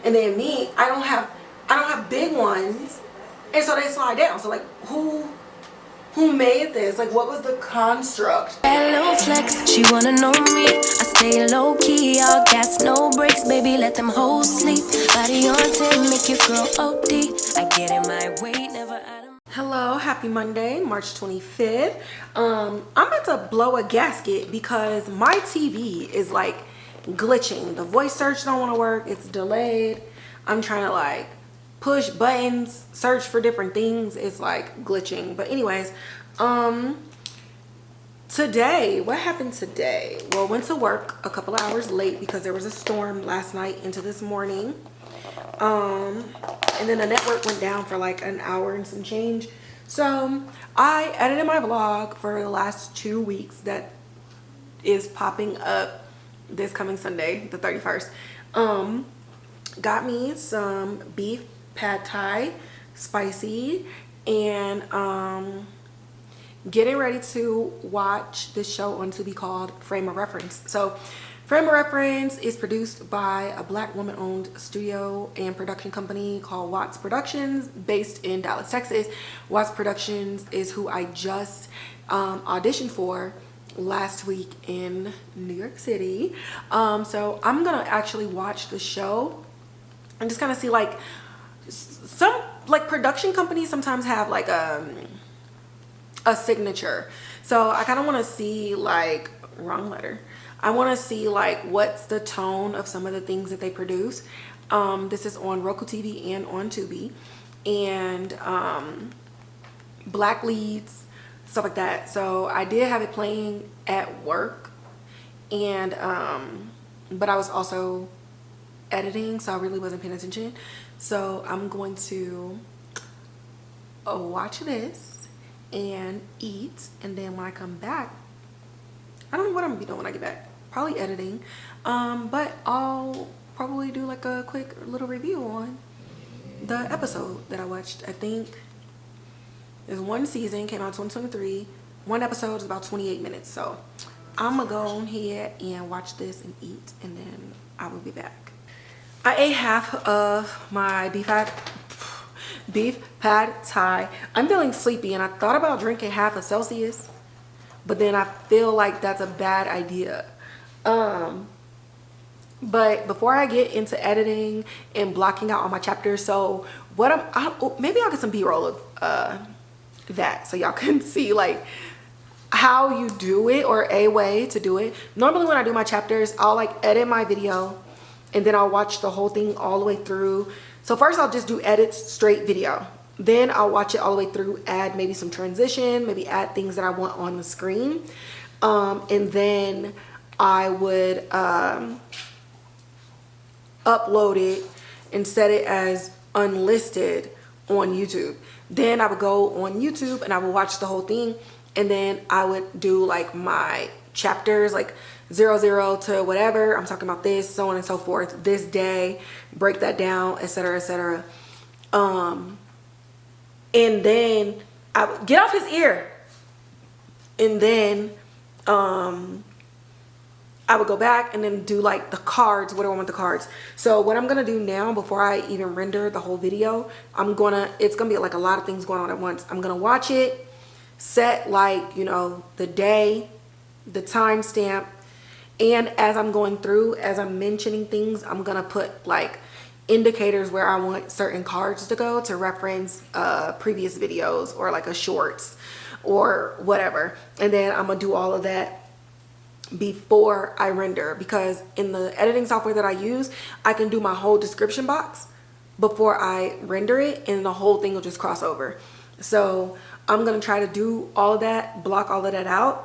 And then me, I don't have big ones, and so they slide down. So like, who made this? Like, what was the construct? Hello flex, she wanna know me. I stay low key, all gas, no brakes, baby, let them hoes sleep. Body on 10, make your girl OD. I get in my way, never out of. Hello, happy Monday, March 25th. I'm about to blow a gasket because my TV is like glitching. The voice search don't want to work. It's delayed. I'm trying to like push buttons, search for different things. It's like glitching. But anyways, today, what happened today? Well, went to work a couple of hours late because there was a storm last night into this morning. And then the network went down for like an hour and some change. So I edited my vlog for the last 2 weeks that is popping up this coming Sunday, the 31st. Got me some beef pad thai, spicy, and getting ready to watch this show on Tubi called Frame of Reference. So Frame of Reference is produced by a Black woman-owned studio and production company called Watts Productions, based in Dallas, Texas. Watts Productions is who I just auditioned for last week in New York City. So I'm gonna actually watch the show and just kind of see, like, some like production companies sometimes have like a signature. So I kind of want to see, like, wrong letter. I want to see like what's the tone of some of the things that they produce. This is on Roku TV and on Tubi, and Black leads, stuff like that. So I did have it playing at work, and but I was also editing, so I really wasn't paying attention. So I'm going to watch this and eat, and then when I come back, I don't know what I'm gonna be doing when I get back. Probably editing, but I'll probably do like a quick little review on the episode that I watched. I think there's one season, came out 2023. One episode is about 28 minutes. So I'm gonna go on here and watch this and eat, and then I will be back. I ate half of my beef pad thai. I'm feeling sleepy, and I thought about drinking half a Celsius, but then I feel like that's a bad idea. But before I get into editing and blocking out all my chapters, so what maybe I'll get some B-roll of that so y'all can see like how you do it, or a way to do it. Normally when I do my chapters, I'll like edit my video and then I'll watch the whole thing all the way through. So first I'll just do edits, straight video. Then I'll watch it all the way through, add maybe some transition, maybe add things that I want on the screen. And then I would upload it and set it as unlisted on YouTube. Then I would go on YouTube and I would watch the whole thing, and then I would do like my chapters, like 00 to whatever. I'm talking about this, so on and so forth. This day, break that down, etc., etc. And then I would get off his ear, and then I would go back and then do like the cards. What do I want the cards? So what I'm gonna do now, before I even render the whole video, it's gonna be like a lot of things going on at once. I'm gonna watch it, set like, you know, the day, the timestamp, and as I'm going through, as I'm mentioning things, I'm gonna put like indicators where I want certain cards to go to reference previous videos or like a shorts or whatever. And then I'm gonna do all of that before I render, because in the editing software that I use, I can do my whole description box before I render it, and the whole thing will just cross over. So I'm gonna try to do all of that, block all of that out.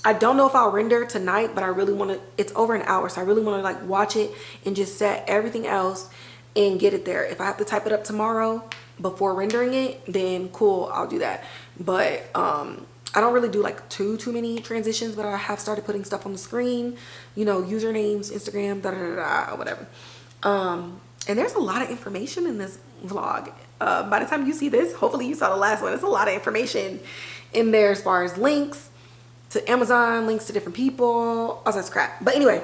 I don't know if I'll render tonight, but I really want to. It's over an hour, so I really want to like watch it and just set everything else and get it there. If I have to type it up tomorrow before rendering it, then cool, I'll do that. But I don't really do like too many transitions, but I have started putting stuff on the screen, you know, usernames, Instagram, whatever. And there's a lot of information in this vlog. By the time you see this, hopefully you saw the last one. It's a lot of information in there as far as links to Amazon, links to different people, all sorts of crap. But anyway,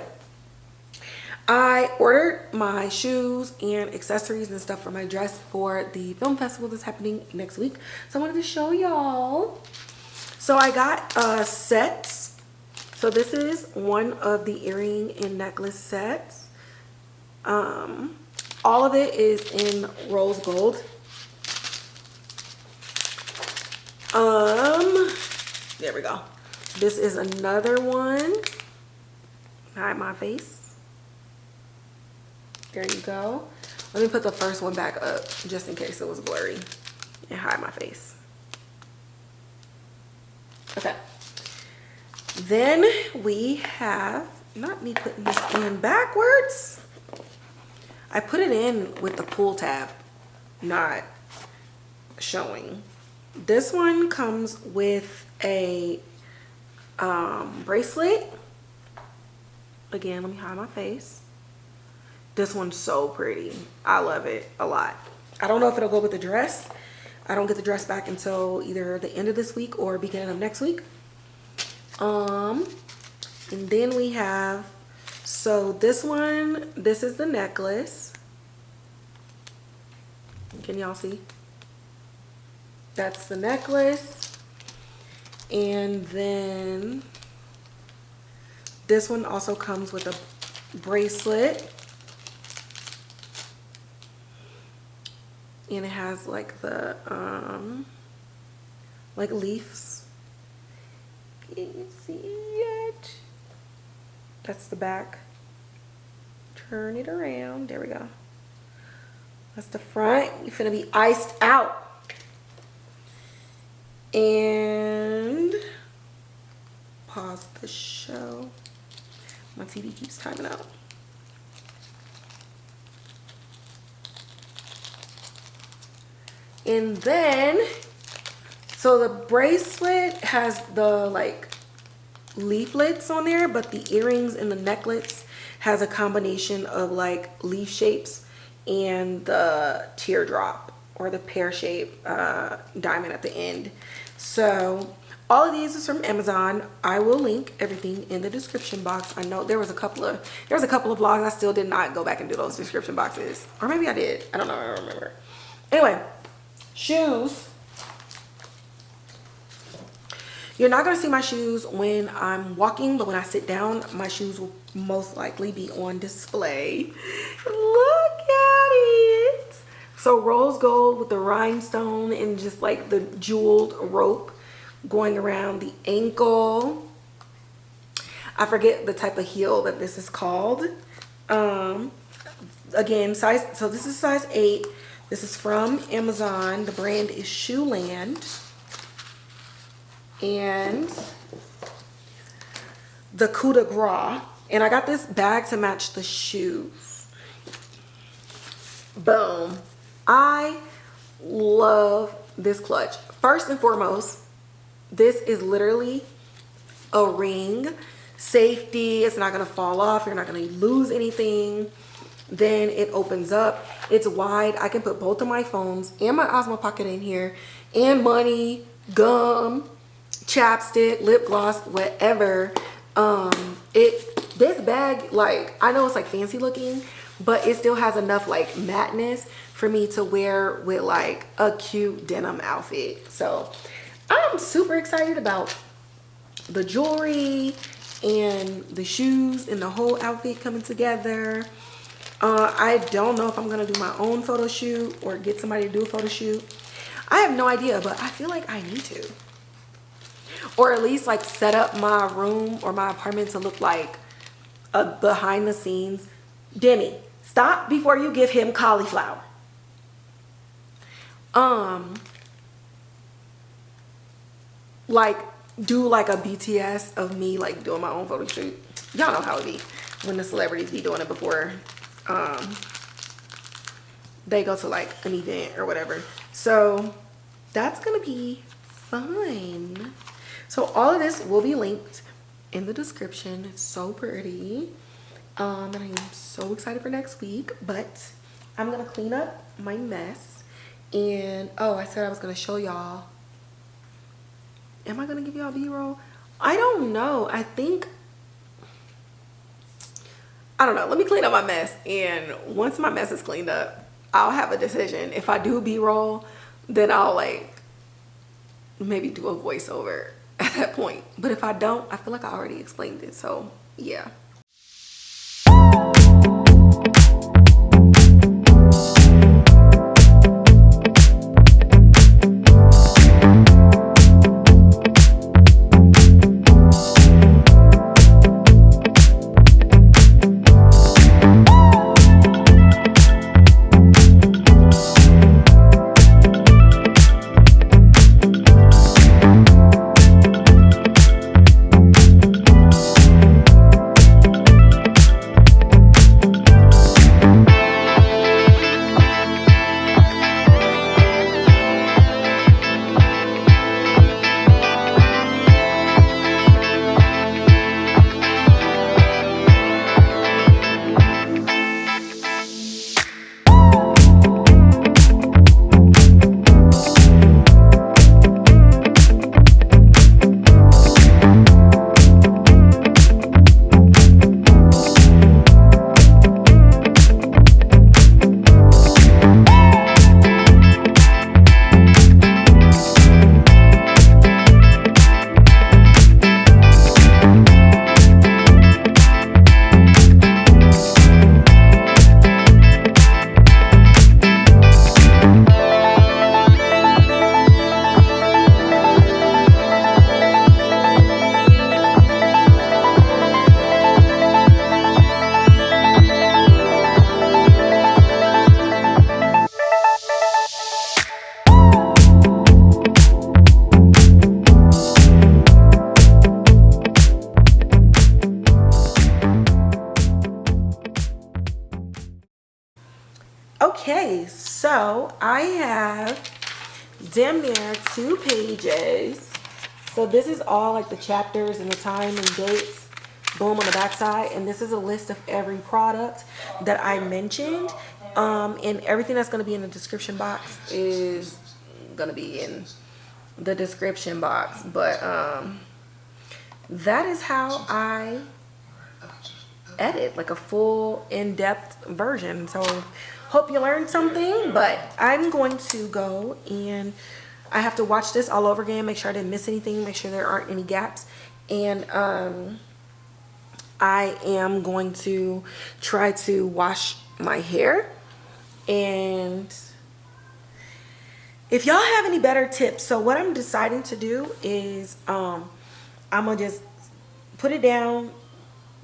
I ordered my shoes and accessories and stuff for my dress for the film festival that's happening next week. So I wanted to show y'all. So I got sets. So this is one of the earring and necklace sets. All of it is in rose gold. There we go. This is another one. Hide my face. There you go. Let me put the first one back up just in case it was blurry and hide my face. Okay. Then we have, not me putting this in backwards. I put it in with the pull tab, not showing. This one comes with a bracelet. Again, let me hide my face. This one's so pretty. I love it a lot. I don't know if it'll go with the dress. I don't get the dress back until either the end of this week or beginning of next week. And then we have, so this one, this is the necklace. Can y'all see? That's the necklace. And then this one also comes with a bracelet. And it has like the like leaves. Can you see it? That's the back. Turn it around. There we go. That's the front. You're finna be iced out. And pause the show. My TV keeps timing out. And then, so the bracelet has the like leaflets on there, but the earrings and the necklace has a combination of like leaf shapes and the teardrop or the pear shape diamond at the end. So all of these is from Amazon. I will link everything in the description box. I know there was a couple of vlogs I still did not go back and do those description boxes, or maybe I did. I don't know. I don't remember. Anyway. Shoes. You're not going to see my shoes when I'm walking, but when I sit down, my shoes will most likely be on display. Look at it. So rose gold with the rhinestone and just like the jeweled rope going around the ankle. I forget the type of heel that this is called. Again, size, so this is size 8. This is from Amazon. The brand is Shoeland. And the coup de grace. And I got this bag to match the shoes. Boom. I love this clutch. First and foremost, this is literally a ring. Safety. It's not going to fall off. You're not going to lose anything. Then it opens up. It's wide. I can put both of my phones and my Osmo Pocket in here, and money, gum, chapstick, lip gloss, whatever. This bag, like, I know it's like fancy looking, but it still has enough like matteness for me to wear with like a cute denim outfit. So I'm super excited about the jewelry and the shoes and the whole outfit coming together. I don't know if I'm gonna do my own photo shoot or get somebody to do a photo shoot. I have no idea, but I feel like I need to, or at least like set up my room or my apartment to look like a behind the scenes. Demi, stop before you give him cauliflower. Like do like a BTS of me like doing my own photo shoot. Y'all know how it be when the celebrities be doing it before they go to like an event or whatever. So that's gonna be fun. So all of this will be linked in the description. It's so pretty. And I'm so excited for next week, but I'm gonna clean up my mess. And oh, I said I was gonna show y'all. Am I gonna give y'all B-roll? I don't know. I think I don't know. Let me clean up my mess. And once my mess is cleaned up, I'll have a decision. If I do B-roll, then I'll like maybe do a voiceover at that point. But if I don't, I feel like I already explained it. So yeah. Okay, so I have damn near 2 pages. So this is all like the chapters and the time and dates, boom, on the back side. And this is a list of every product that I mentioned. And everything that's going to be in the description box is going to be in the description box. But that is how I edit, like a full in-depth version. So hope you learned something, but I'm going to go and I have to watch this all over again, make sure I didn't miss anything, make sure there aren't any gaps. And I am going to try to wash my hair. And if y'all have any better tips, so what I'm deciding to do is I'm gonna just put it down,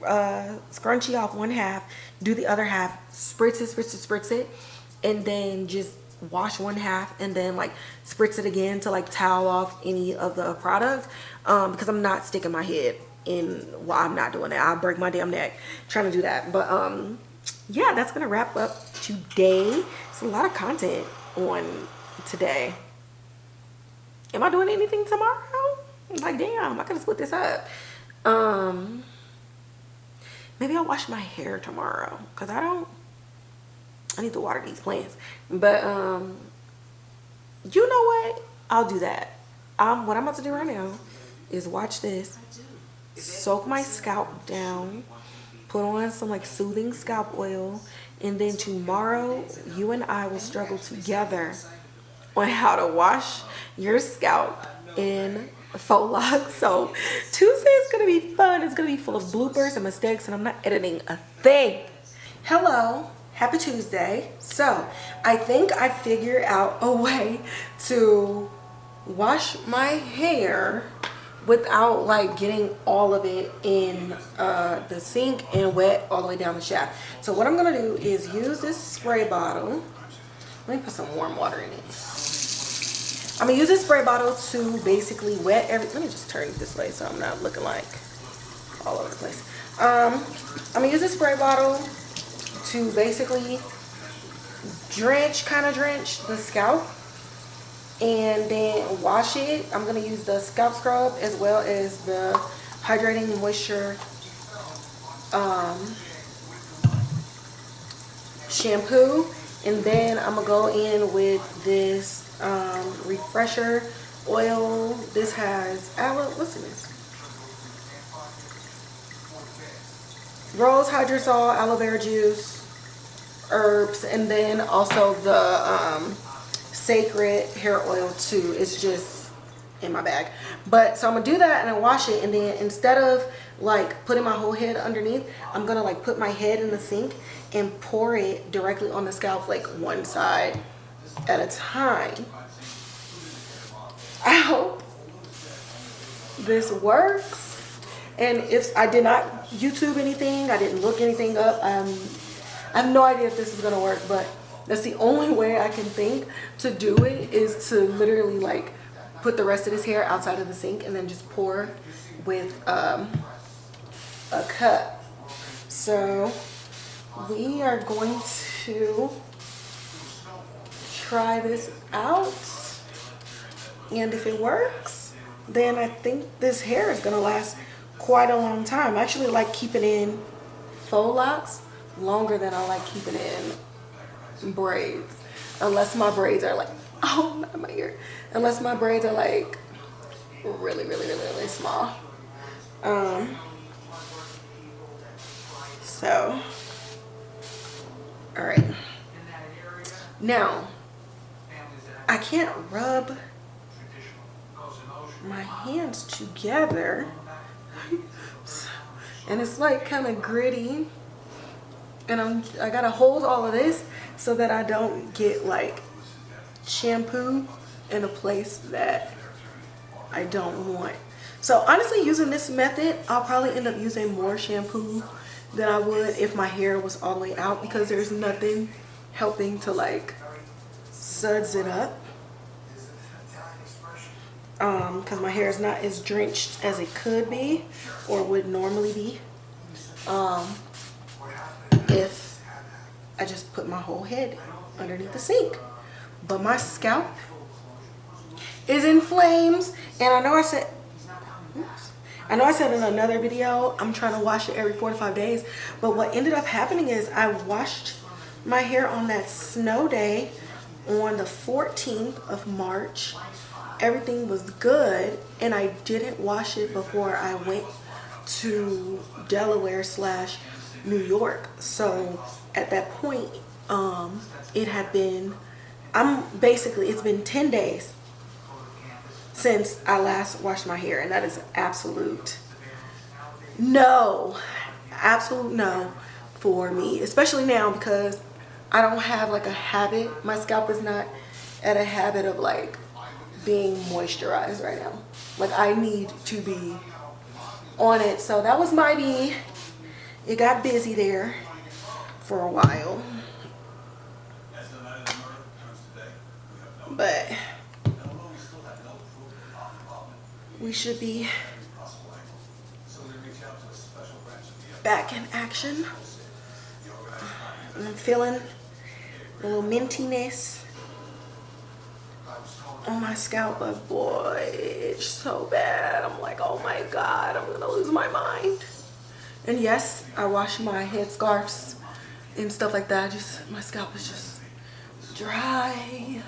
scrunchie off one half, do the other half, spritz it, and then just wash one half and then like spritz it again to like towel off any of the product, because I'm not sticking my head in while I'm not doing that. I'll break my damn neck trying to do that. But yeah, that's gonna wrap up today. It's a lot of content on today. Am I doing anything tomorrow? Like, damn, I could have split this up. Maybe I'll wash my hair tomorrow because I need to water these plants. But you know what? I'll do that. What I'm about to do right now is watch this, soak my scalp down, put on some like soothing scalp oil, and then tomorrow you and I will struggle together on how to wash your scalp in faux locks. So Tuesday is gonna be fun. It's gonna be full of bloopers and mistakes, and I'm not editing a thing. Hello, happy Tuesday. So I think I figured out a way to wash my hair without like getting all of it in the sink and wet all the way down the shaft. So what I'm gonna do is use this spray bottle. Let me put some warm water in it. I'm gonna use this spray bottle to basically wet let me just turn it this way so I'm not looking like all over the place. I'm gonna use this spray bottle to basically kind of drench the scalp and then wash it. I'm gonna use the scalp scrub as well as the hydrating moisture shampoo, and then I'm gonna go in with this refresher oil. This has aloe, what's in this? rose hydrosol, aloe vera juice, herbs, and then also the Cecred hair oil too. It's just in my bag. But so I'm gonna do that and I wash it, and then instead of like putting my whole head underneath, I'm gonna like put my head in the sink and pour it directly on the scalp, like one side at a time. I hope this works. And if I did not YouTube anything, I didn't look anything up, I have no idea if this is gonna work, but that's the only way I can think to do it, is to literally like put the rest of this hair outside of the sink and then just pour with a cup. So we are going to try this out, and if it works, then I think this hair is gonna last quite a long time. I actually like keeping in faux locks longer than I like keeping in braids, unless my braids are like, oh, not my ear, unless my braids are like really small. So all right, now I can't rub my hands together, and it's like kind of gritty, and I gotta hold all of this so that I don't get like shampoo in a place that I don't want. So honestly, using this method, I'll probably end up using more shampoo than I would if my hair was all the way out, because there's nothing helping to like suds it up, because my hair is not as drenched as it could be or would normally be if I just put my whole head underneath the sink. But my scalp is in flames, and I know I said in another video I'm trying to wash it every 4 to 5 days, but what ended up happening is I washed my hair on that snow day on the 14th of March. Everything was good, and I didn't wash it before I went to Delaware / New York. So at that point, it had been, it's been 10 days since I last washed my hair, and that is absolute no for me, especially now, because I don't have like a habit. My scalp is not at a habit of like being moisturized right now. Like I need to be on it. So that was my bee. It got busy there for a while, but we should be back in action. I'm feeling a little mintiness on my scalp, but boy, it's so bad. I'm like, oh my god, I'm gonna lose my mind. And yes, I wash my head scarves and stuff like that. Just my scalp is just dry.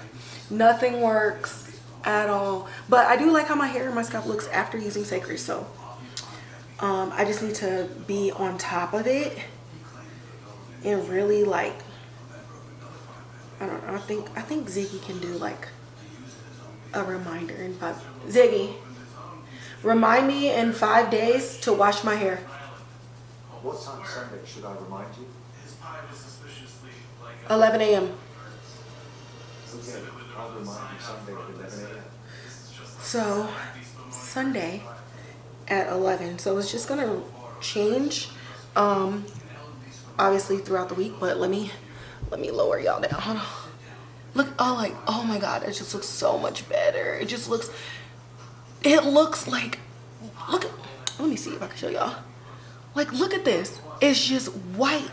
Nothing works at all. But I do like how my hair and my scalp looks after using Cecred. So I just need to be on top of it and really like, I don't know, I think Ziggy can do like a reminder in 5. Ziggy, remind me in 5 days to wash my hair. What time Sunday should I remind you? 11 a.m. Okay, I'll remind you Sunday at 11 a.m. So Sunday at 11. So it's just gonna change obviously throughout the week, but let me lower y'all down. Hold on. Look, oh my god, it just looks so much better. It looks like, look, let me see if I can show y'all. Like, look at this. It's just white.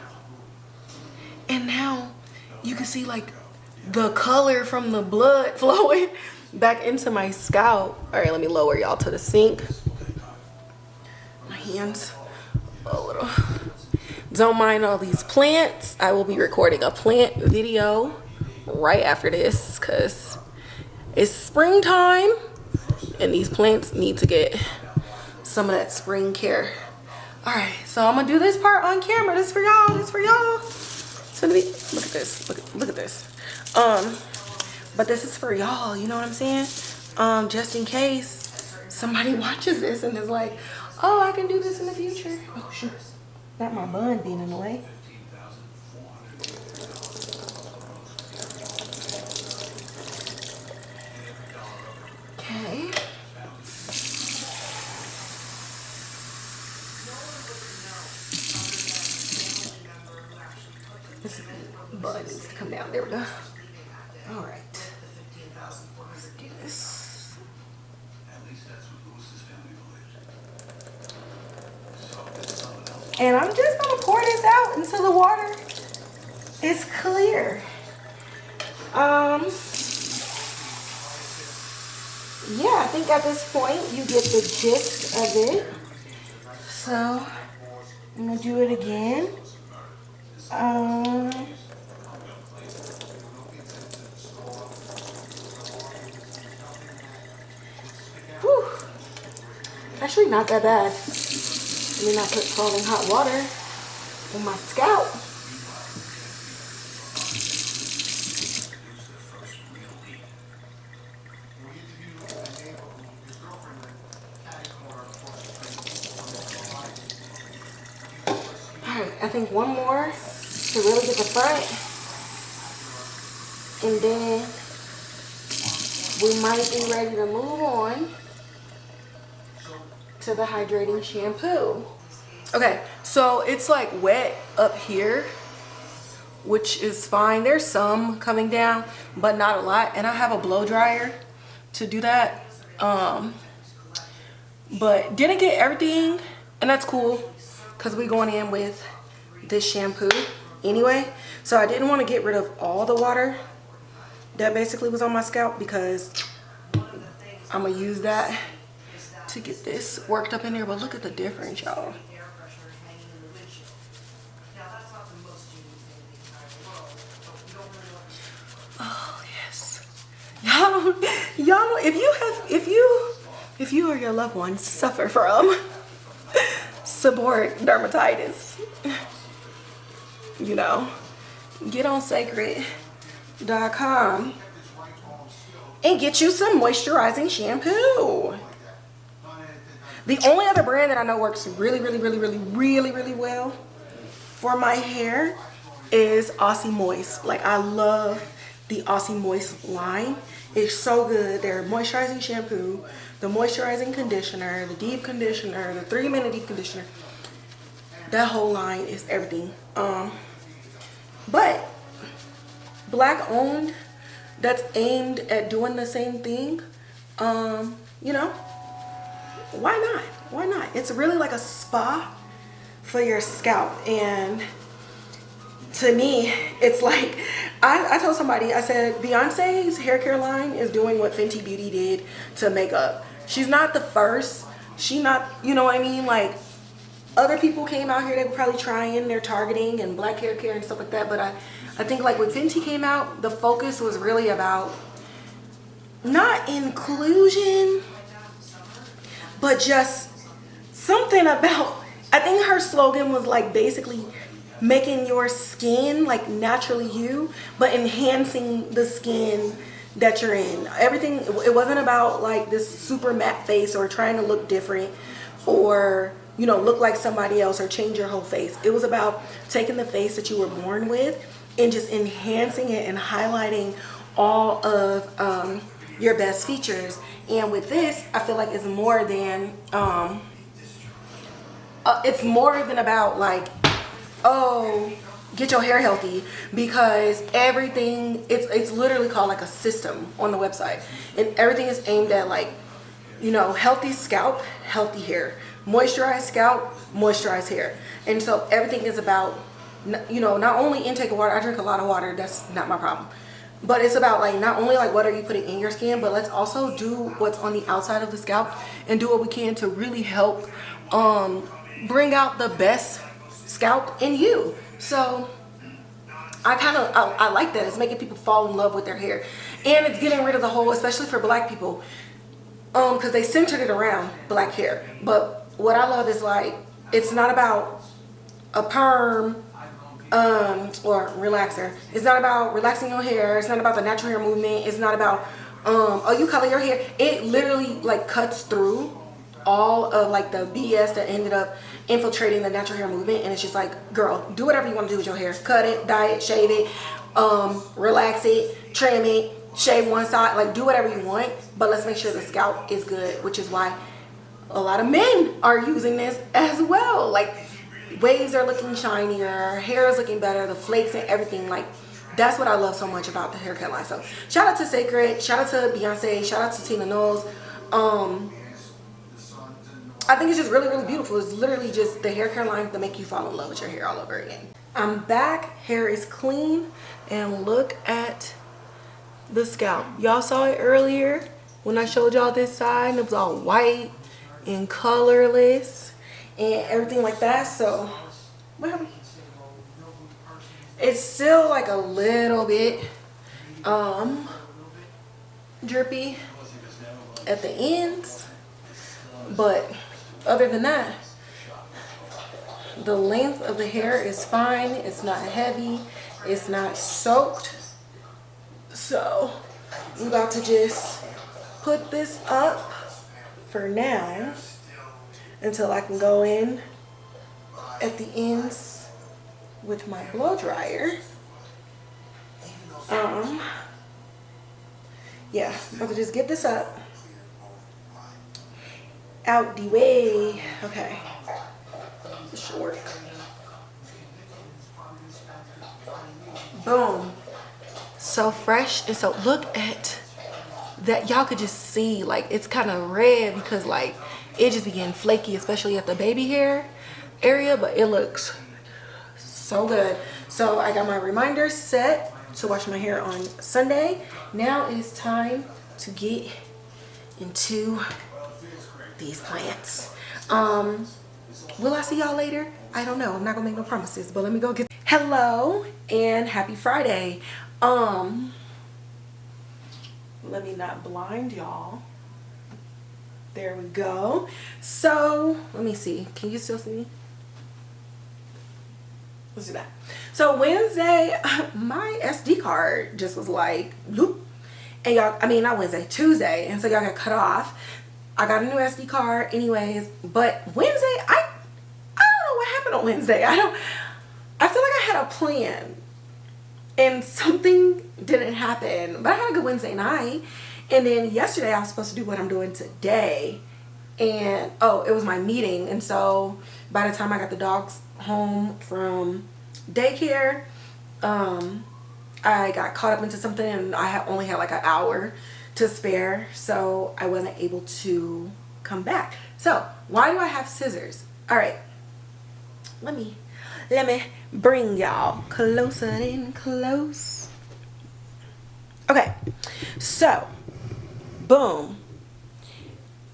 And now you can see like the color from the blood flowing back into my scalp. All right, let me lower y'all to the sink. My hands a little. Don't mind all these plants. I will be recording a plant video right after this because it's springtime and these plants need to get some of that spring care. All right, so I'm gonna do this part on camera. This for y'all. This for y'all. It's gonna be. Look at this. Look at this. But this is for y'all. You know what I'm saying? Just in case somebody watches this and is like, oh, I can do this in the future. Oh shoot, not my bun being in the way. Okay. This bud needs to come down. There we go. All right. Let's do this. And I'm just gonna pour this out until the water is clear. Yeah, I think at this point you get the gist of it. So I'm gonna do it again. Whew. Actually not that bad. I mean, I put scalding hot water on my scalp. Alright, I think one more to really get the front. And then we might be ready to move on to the hydrating shampoo. Okay, so it's like wet up here, which is fine. There's some coming down, but not a lot. And I have a blow dryer to do that. But didn't get everything, and that's cool because we're going in with this shampoo anyway. So I didn't want to get rid of all the water that basically was on my scalp because I'm gonna use that to get this worked up in there. But look at the difference, y'all. Oh yes, y'all if you or your loved ones suffer from seborrheic dermatitis, you know, get on Cecred.com and get you some moisturizing shampoo. The only other brand that I know works really well for my hair is Aussie Moist. Like, I love the Aussie Moist line. It's so good. Their moisturizing shampoo, the moisturizing conditioner, the deep conditioner, the 3-minute deep conditioner. That whole line is everything. But black owned, that's aimed at doing the same thing. You know, why not? Why not? It's really like a spa for your scalp. And to me, it's like, I told somebody, I said, Beyonce's hair care line is doing what Fenty Beauty did to makeup. She's not the first. She not, you know what I mean? Like, other people came out here, they were probably trying their targeting and black hair care and stuff like that. But I think like when Fenty came out, the focus was really about not inclusion, but just something about, I think her slogan was like basically making your skin like naturally you, but enhancing the skin that you're in. Everything, it wasn't about like this super matte face or trying to look different or, you know, look like somebody else or change your whole face. It was about taking the face that you were born with and just enhancing it and highlighting all of your best features. And with this, I feel like it's more than about like, oh, get your hair healthy, because everything, it's literally called like a system on the website, and everything is aimed at like, you know, healthy scalp, healthy hair, moisturized scalp, moisturized hair. And so everything is about, you know, not only intake of water. I drink a lot of water, that's not my problem, but it's about like not only like what are you putting in your skin, but let's also do what's on the outside of the scalp and do what we can to really help bring out the best scalp in you. So I like that. It's making people fall in love with their hair, and it's getting rid of the whole, especially for black people, because they centered it around black hair. But what I love is like it's not about a perm or relaxer. It's not about relaxing your hair. It's not about the natural hair movement. It's not about oh, you color your hair. It literally like cuts through all of like the BS that ended up infiltrating the natural hair movement, and it's just like, girl, do whatever you want to do with your hair. Cut it, dye it, shave it, relax it, trim it, shave one side, like do whatever you want, but let's make sure the scalp is good, which is why a lot of men are using this as well. Like waves are looking shinier, hair is looking better, the flakes and everything. Like that's what I love so much about the haircut line. So shout out to Cecred, shout out to Beyonce, shout out to Tina Knowles. I think it's just really, really beautiful. It's literally just the hair care line to make you fall in love with your hair all over again. I'm back, hair is clean, and look at the scalp. Y'all saw it earlier when I showed y'all this side, and it was all white and colorless and everything like that. So what happened? It's still like a little bit drippy at the ends, but other than that, the length of the hair is fine. It's not heavy, it's not soaked. So I'm about to just put this up for now until I can go in at the ends with my blow dryer. Yeah, I'm about to just get this up out the way. Okay, this should work. Boom. So fresh. And so look at that. Y'all could just see like it's kind of red because like it just began flaky, especially at the baby hair area, but it looks so good. So I got my reminder set to wash my hair on Sunday. Now it's time to get into these plants. Will I see y'all later? I don't know. I'm not gonna make no promises, but let me go get. Hello and happy Friday. Let me not blind y'all. There we go. So let me see. Can you still see me? Let's do that. So Wednesday, my SD card just was like, bloop. And y'all, I mean not Wednesday, Tuesday, and so y'all got cut off. I got a new SD card anyways, but Wednesday, I don't know what happened on Wednesday. I feel like I had a plan and something didn't happen, but I had a good Wednesday night. And then yesterday I was supposed to do what I'm doing today, and oh, it was my meeting. And so by the time I got the dogs home from daycare, I got caught up into something, and I only had like an hour to spare, so I wasn't able to come back. So why do I have scissors? All right, let me bring y'all closer and close. Okay, so boom,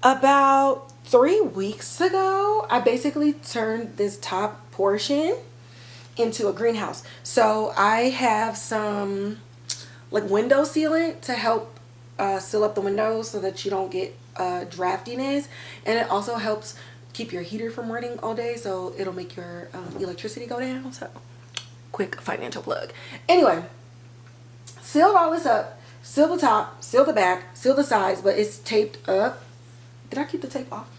about 3 weeks ago I basically turned this top portion into a greenhouse. So I have some like window sealant to help seal up the windows so that you don't get draftiness, and it also helps keep your heater from running all day, so it'll make your electricity go down. So quick financial plug. Anyway, sealed all this up, seal the top, seal the back, seal the sides, but it's taped up. Did I keep the tape off?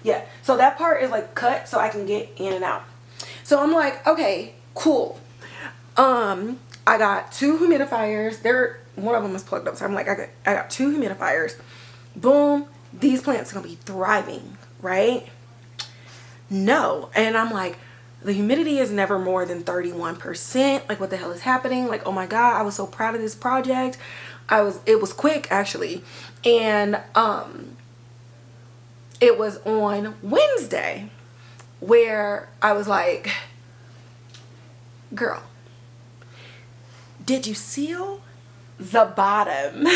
Yeah, so that part is like cut so I can get in and out. So I'm like, okay, cool. I got 2 humidifiers. One of them is plugged up, so I'm like, I got 2 humidifiers. Boom, these plants are gonna be thriving, right? No. And I'm like, the humidity is never more than 31%. Like, what the hell is happening? Like, oh my god, I was so proud of this project. It was quick actually, and it was on Wednesday where I was like, girl, did you seal the bottom?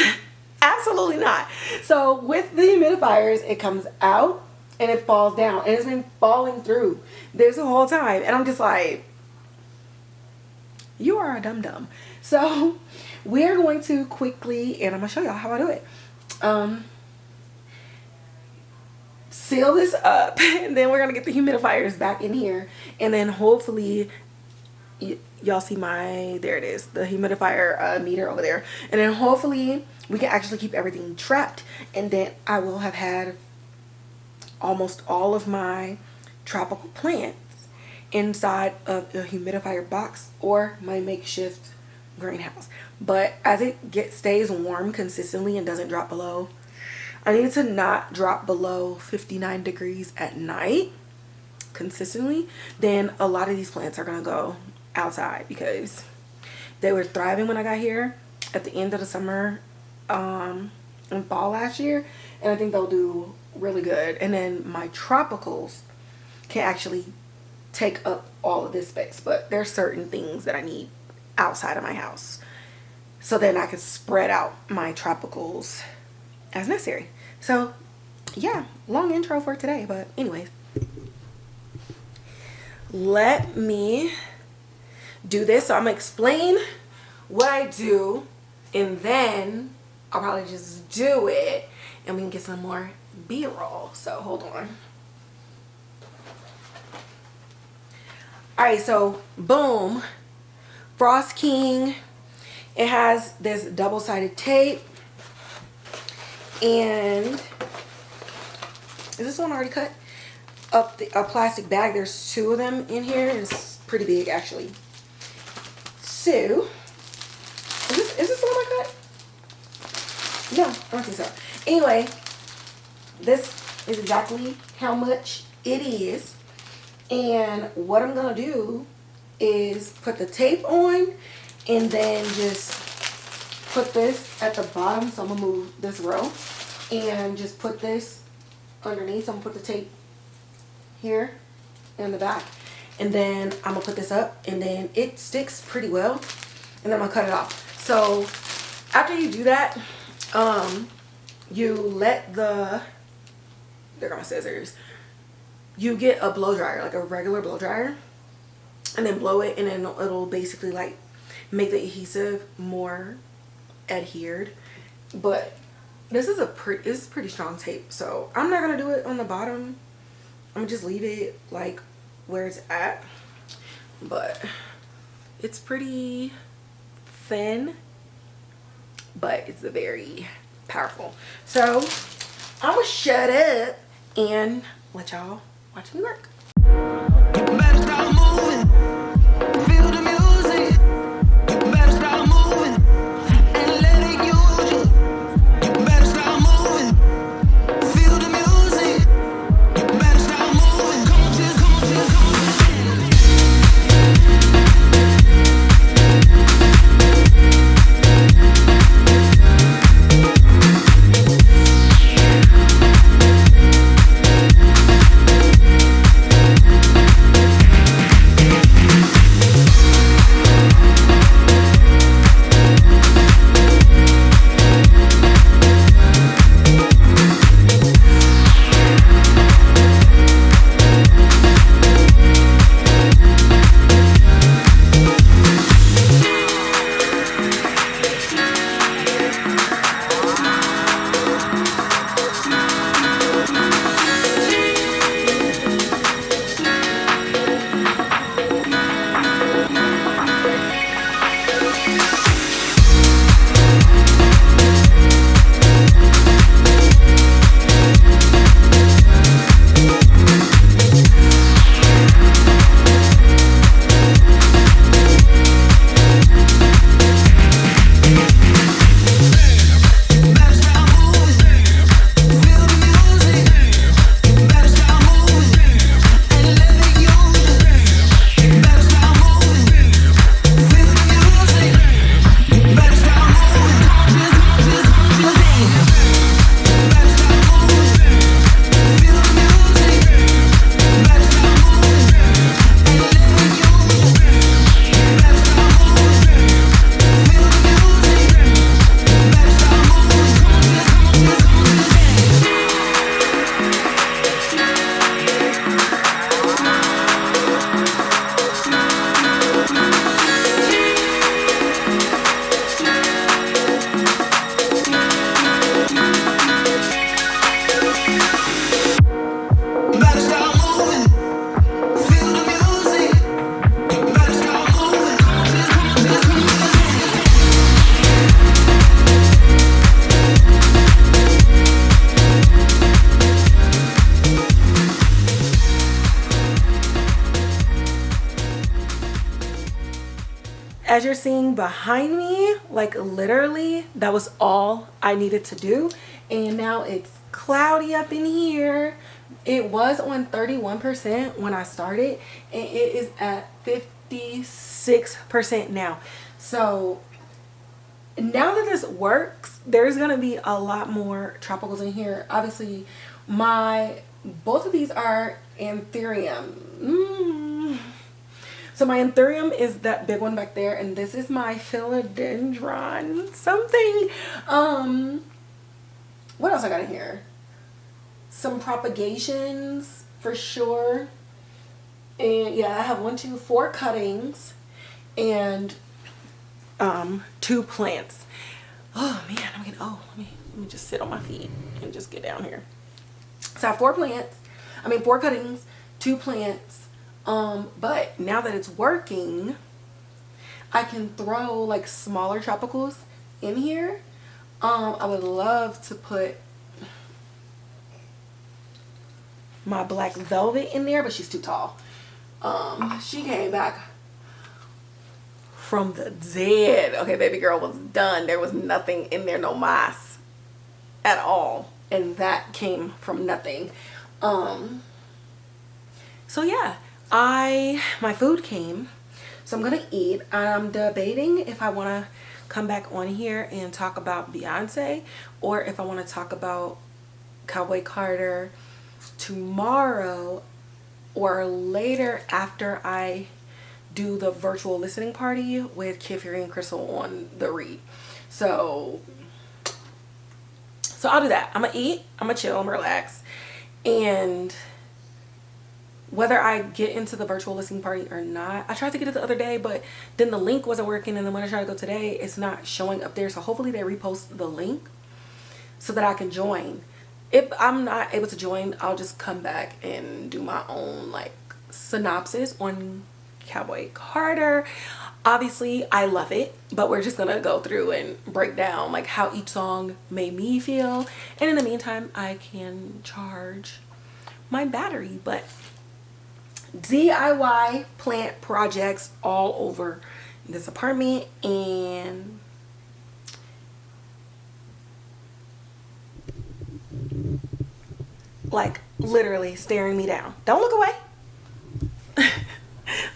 Absolutely not. So with the humidifiers, it comes out and it falls down, and it's been falling through this whole time, and I'm just like, you are a dum-dum. So we're going to quickly, and I'm gonna show y'all how I do it, seal this up, and then we're gonna get the humidifiers back in here, and then hopefully y'all see there it is, the humidifier meter over there, and then hopefully we can actually keep everything trapped, and then I will have had almost all of my tropical plants inside of a humidifier box or my makeshift greenhouse. But as it stays warm consistently and doesn't drop below, I need it to not drop below 59 degrees at night consistently, then a lot of these plants are gonna go outside, because they were thriving when I got here at the end of the summer and fall last year, and I think they'll do really good. And then my tropicals can actually take up all of this space, but there's certain things that I need outside of my house, so then I can spread out my tropicals as necessary. So yeah, long intro for today, but anyways, let me do this. So I'm gonna explain what I do, and then I'll probably just do it and we can get some more B-roll. So hold on. Alright, so boom, Frost King. It has this double-sided tape, and is this one already cut up? A plastic bag. There's 2 of them in here. It's pretty big actually. So is this the one I cut? No, I don't think so. Anyway, this is exactly how much it is, and what I'm gonna do is put the tape on and then just put this at the bottom. So I'm gonna move this row and just put this underneath. So I'm gonna put the tape here in the back, and then I'm gonna put this up, and then it sticks pretty well, and then I'm gonna cut it off. So after you do that, you let there go my scissors. You get a blow dryer, like a regular blow dryer, and then blow it, and then it'll basically like make the adhesive more adhered. But this is pretty strong tape, so I'm not gonna do it on the bottom. I'm gonna just leave it like where it's at, but it's pretty thin, but it's very powerful. So I'm gonna shut up and let y'all watch me work. as you're seeing behind me, like literally that was all I needed to do. And now it's cloudy up in here. It was on 31% when I started, and it is at 56% now. So now that this works, there's gonna be a lot more tropicals in here. Obviously both of these are anthurium. So my anthurium is that big one back there, and this is my philodendron something. What else I got in here? Some propagations for sure. And yeah, I have 4 cuttings and 2 plants. Oh man, I'm getting, let me just sit on my feet and just get down here. So I have 4 cuttings, 2 plants. But now that it's working, I can throw like smaller tropicals in here. I would love to put my black velvet in there, but she's too tall. She came back from the dead. Okay, baby girl was done. There was nothing in there, no moss at all, and that came from nothing. So yeah, my food came, so I'm gonna eat. I'm debating if I want to come back on here and talk about Beyonce, or if I want to talk about Cowboy Carter tomorrow or later after I do the virtual listening party with KiVonShe and Crystal on the read. So I'll do that. I'm gonna eat, I'm gonna chill, I'm gonna relax, and whether I get into the virtual listening party or not, I tried to get it the other day, but then the link wasn't working, and then when I try to go today, it's not showing up there. So hopefully they repost the link so that I can join. If I'm not able to join, I'll just come back and do my own like synopsis on Cowboy Carter. Obviously I love it, but we're just gonna go through and break down like how each song made me feel, and in the meantime I can charge my battery. But DIY plant projects all over this apartment, and like literally staring me down. Don't look away.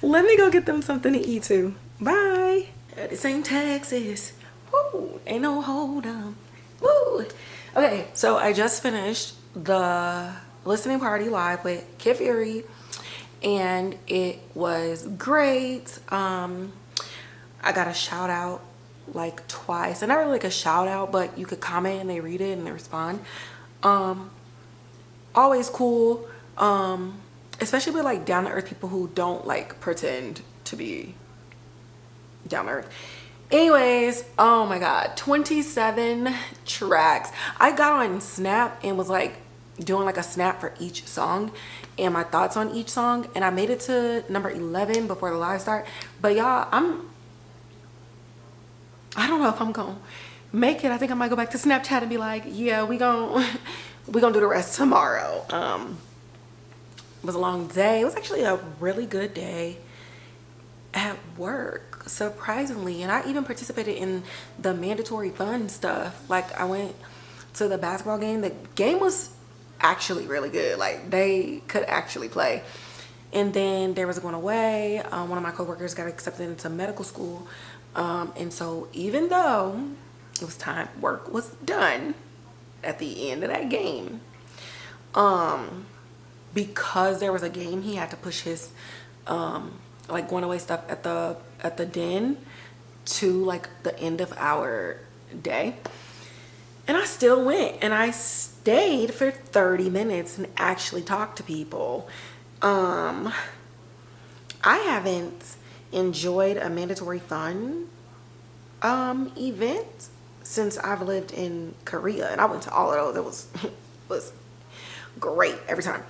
Let me go get them something to eat too. Bye. This ain't Texas. Woo. Ain't no hold 'em. Woo. Okay, so I just finished the listening party live with KiVonShe, and it was great. I got a shout out like twice, and not really like a shout out, but you could comment and they read it and they respond. Always cool, especially with like down to earth people who don't like pretend to be down to earth. Anyways, oh my god, 27 tracks. I got on Snap and was like doing like a snap for each song and my thoughts on each song, and I made it to number 11 before the live start. But y'all, I don't know if I'm gonna make it. I think I might go back to Snapchat and be like, yeah, we gonna do the rest tomorrow. It was a long day. It was actually a really good day at work, surprisingly, and I even participated in the mandatory fun stuff. Like I went to the basketball game. The game was actually really good. Like they could actually play. And then there was going away. One of my coworkers got accepted into medical school, and so even though it was time, work was done at the end of that game, because there was a game, he had to push his like going away stuff at the den to like the end of our day. And I still went, and I stayed for 30 minutes and actually talked to people. I haven't enjoyed a mandatory fun event since I've lived in Korea, and I went to all of those. It was great every time.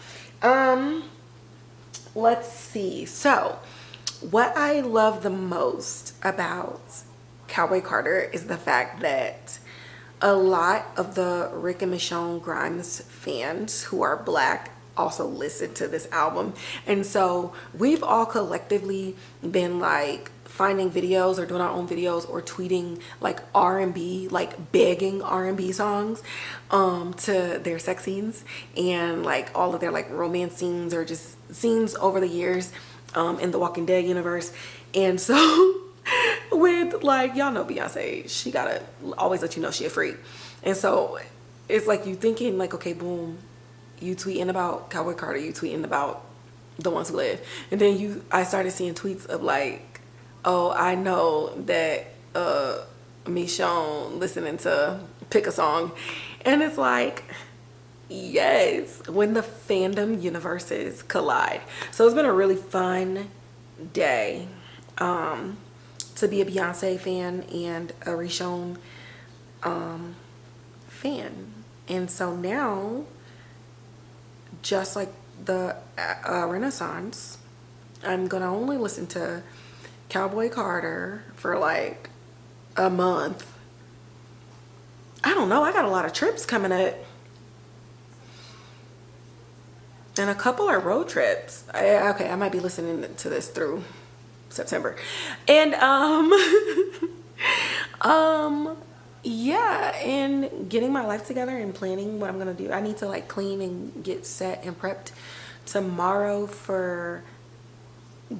Let's see. So what I love the most about Cowboy Carter is the fact that a lot of the Rick and Michonne Grimes fans who are black also listen to this album, and so we've all collectively been like finding videos or doing our own videos or tweeting like R&B, like begging R&B songs to their sex scenes and like all of their like romance scenes or just scenes over the years in the Walking Dead universe. And so with like, y'all know Beyonce, she gotta always let you know she a freak. And so it's like you thinking like, okay, boom, you tweeting about Cowboy Carter, you tweeting about The Ones Who Live, and then I started seeing tweets of like, oh, I know that Michonne listening to Pick a Song. And it's like, yes, when the fandom universes collide. So it's been a really fun day to be a Beyonce fan and a Rishon fan. And so now, just like the Renaissance, I'm gonna only listen to Cowboy Carter for like a month. I don't know, I got a lot of trips coming up. And a couple are road trips. Okay, I might be listening to this through September. And yeah, and getting my life together and planning what I'm gonna do. I need to like clean and get set and prepped tomorrow for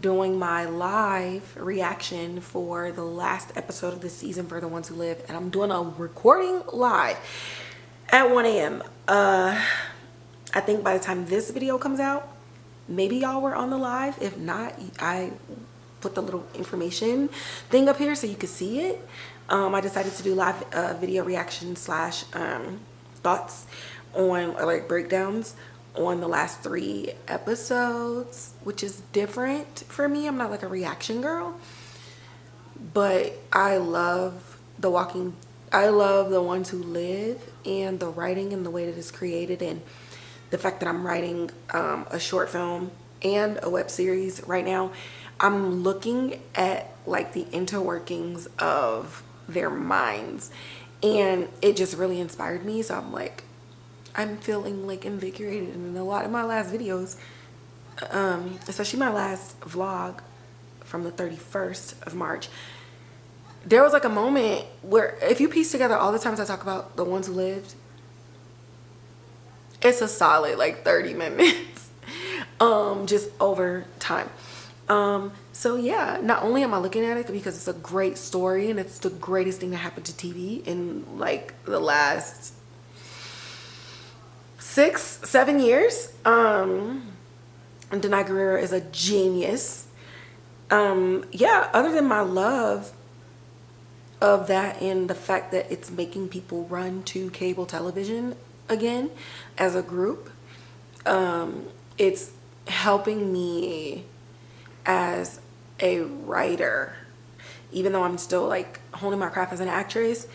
doing my live reaction for the last episode of this season for The Ones Who Live. And I'm doing a recording live at 1 a.m. I think by the time this video comes out, maybe y'all were on the live. If not, I put the little information thing up here so you can see it. I decided to do live video reaction slash thoughts on, or like breakdowns on the last 3 episodes, which is different for me. I'm not like a reaction girl, but I love The Ones Who Live and the writing and the way that it's created, and the fact that I'm writing a short film and a web series right now. I'm looking at like the interworkings of their minds, and it just really inspired me. So I'm like, I'm feeling like invigorated. And in a lot of my last videos, especially my last vlog from the 31st of March, there was like a moment where if you piece together all the times I talk about The Ones Who Lived, it's a solid like 30 minutes just over time. So yeah, not only am I looking at it because it's a great story and it's the greatest thing that happened to TV in like the last 6-7 years. And Denai Guerrero is a genius. Yeah, other than my love of that and the fact that it's making people run to cable television again as a group, it's helping me as a writer, even though I'm still like honing my craft as an actress.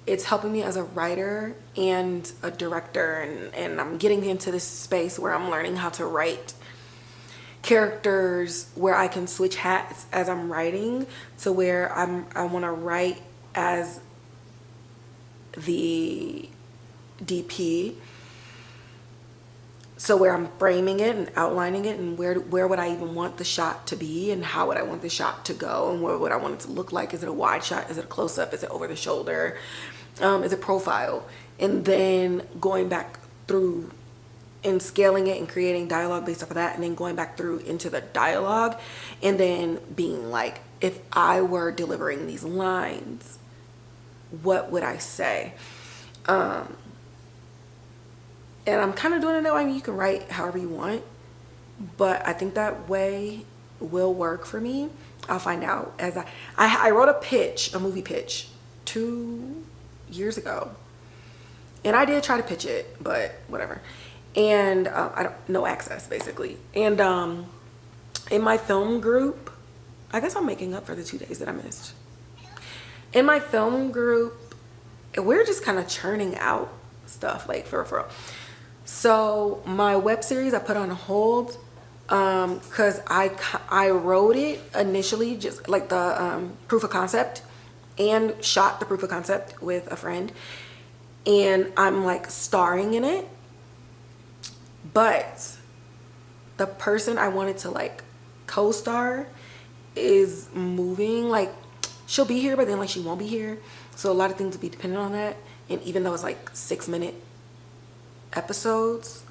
It's helping me as a writer and a director, and I'm getting into this space where I'm learning how to write characters where I can switch hats as I'm writing, to where I want to write as the DP, so where I'm framing it and outlining it, and where would I even want the shot to be, and how would I want the shot to go, and what would I want it to look like. Is it a wide shot? Is it a close-up? Is it over the shoulder? Is it profile? And then going back through and scaling it and creating dialogue based off of that, and then going back through into the dialogue, and then being like, if I were delivering these lines, what would I say? And I'm kind of doing it that way. I mean, you can write however you want, but I think that way will work for me. I'll find out as I wrote a movie pitch 2 years ago, and I did try to pitch it, but whatever. And no access basically. And in my film group, I guess I'm making up for the 2 days that I missed. In my film group, we're just kind of churning out stuff like for real. So my web series I put on hold because I wrote it initially just like the proof of concept, and shot the proof of concept with a friend, and I'm like starring in it, but the person I wanted to like co-star is moving. Like, she'll be here, but then like she won't be here. So a lot of things will be dependent on that. And even though it's like 6-minute episodes,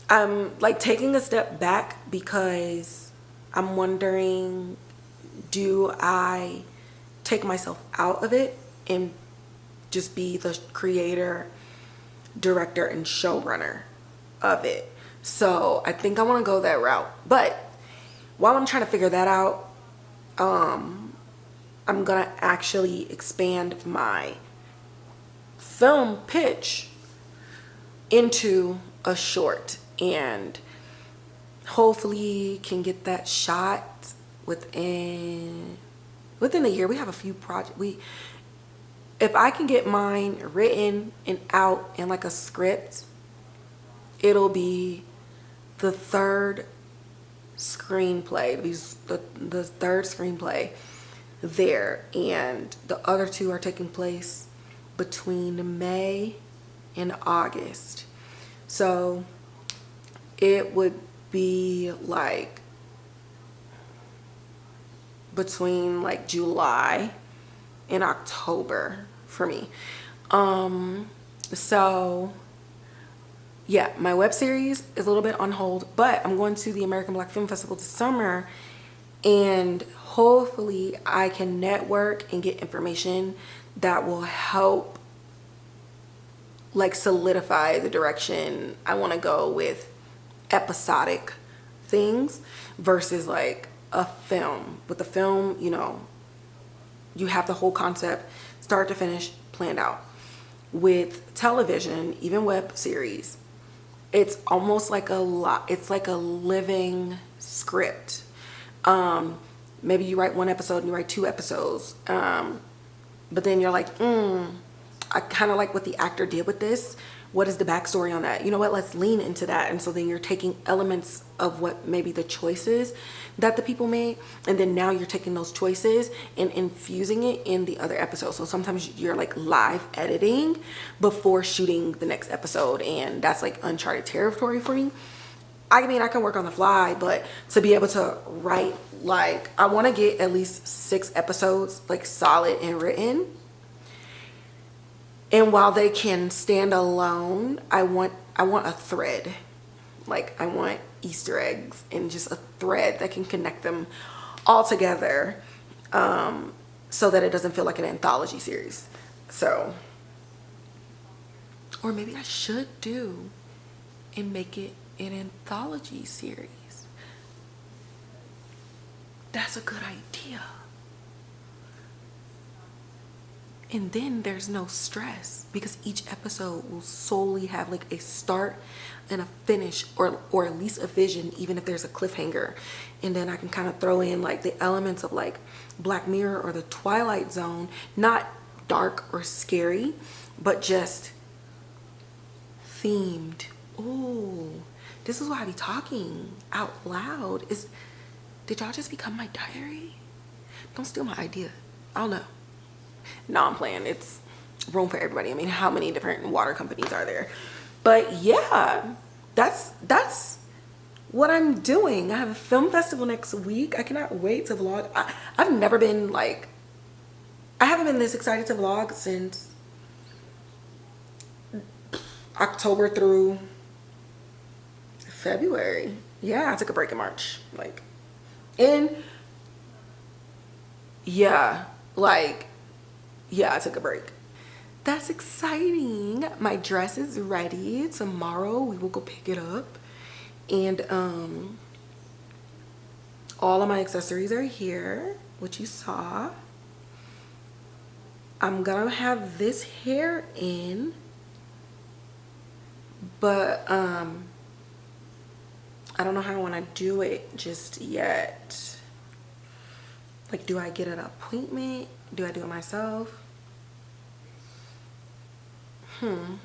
I'm like taking a step back because I'm wondering, do I take myself out of it and just be the creator, director, and showrunner of it? So I think I want to go that route. But while I'm trying to figure that out, I'm gonna actually expand my film pitch into a short, and hopefully can get that shot within a year. We have a few projects. If I can get mine written and out in like a script, it'll be the third screenplay. It'll be the third screenplay there, and the other two are taking place between May and August. So it would be like between like July and October for me. So yeah, my web series is a little bit on hold, but I'm going to the American Black Film Festival this summer, and hopefully I can network and get information that will help like solidify the direction I want to go with episodic things versus like a film. With a film, you know, you have the whole concept start to finish planned out. With television, even web series, it's almost like it's like a living script. Maybe you write one episode and you write 2 episodes, but then you're like, I kind of like what the actor did with this. What is the backstory on that? You know what, let's lean into that. And so then you're taking elements of what maybe the choices that the people made, and then now you're taking those choices and infusing it in the other episode. So sometimes you're like live editing before shooting the next episode, and that's like uncharted territory for me. I mean, I can work on the fly, but to be able to write, like, I want to get at least 6 episodes like solid and written. And while they can stand alone, I want a thread. Like, I want Easter eggs and just a thread that can connect them all together, so that it doesn't feel like an anthology series. So, or maybe I should do and make it an anthology series. That's a good idea. And then there's no stress because each episode will solely have like a start and a finish, or at least a vision, even if there's a cliffhanger. And then I can kind of throw in like the elements of like Black Mirror or the Twilight Zone, not dark or scary, but just themed. Oh, this is why I be talking out loud. Did y'all just become my diary? Don't steal my idea. I don't know. No, I'm playing. It's room for everybody. I mean, how many different water companies are there? But yeah, that's what I'm doing. I have a film festival next week. I cannot wait to vlog. I've never been like, I haven't been this excited to vlog since October through February. Yeah, I took a break in March. Like, and yeah, like, yeah, I took a break. That's exciting. My dress is ready. Tomorrow we will go pick it up. And all of my accessories are here, which you saw. I'm gonna have this hair in, but I don't know how I want to do it just yet. Like, do I get an appointment? Do I do it myself? I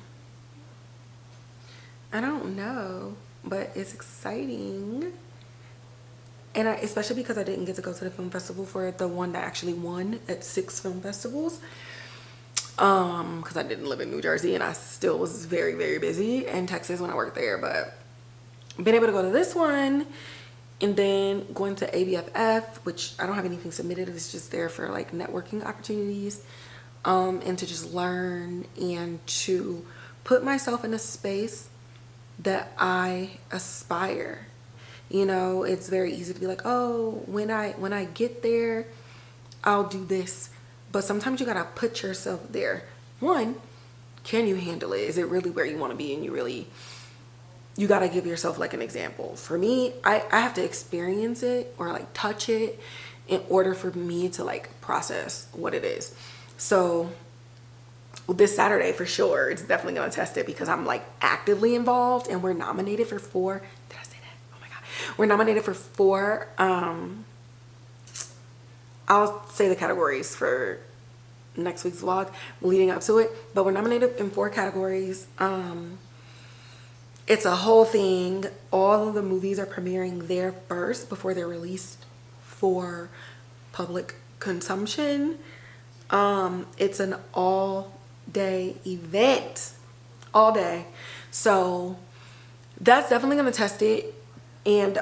don't know, but it's exciting. And especially because I didn't get to go to the film festival for the one that actually won at 6 film festivals. Because I didn't live in New Jersey and I still was very, very busy in Texas when I worked there. But being able to go to this one And then going to ABFF, which I don't have anything submitted. It's just there for like networking opportunities, and to just learn and to put myself in a space that I aspire. You know, it's very easy to be like, oh, when I get there, I'll do this. But sometimes you gotta put yourself there. One, can you handle it? Is it really where you want to be? And you gotta give yourself like an example. For me, I have to experience it or like touch it in order for me to like process what it is. So this Saturday for sure, it's definitely gonna test it because I'm like actively involved, and we're nominated for 4. Did I say that? Oh my god. We're nominated for 4. I'll say the categories for next week's vlog leading up to it, but we're nominated in 4 categories. It's a whole thing. All of the movies are premiering there first before they're released for public consumption. It's an all-day event, all day. So that's definitely gonna test it. And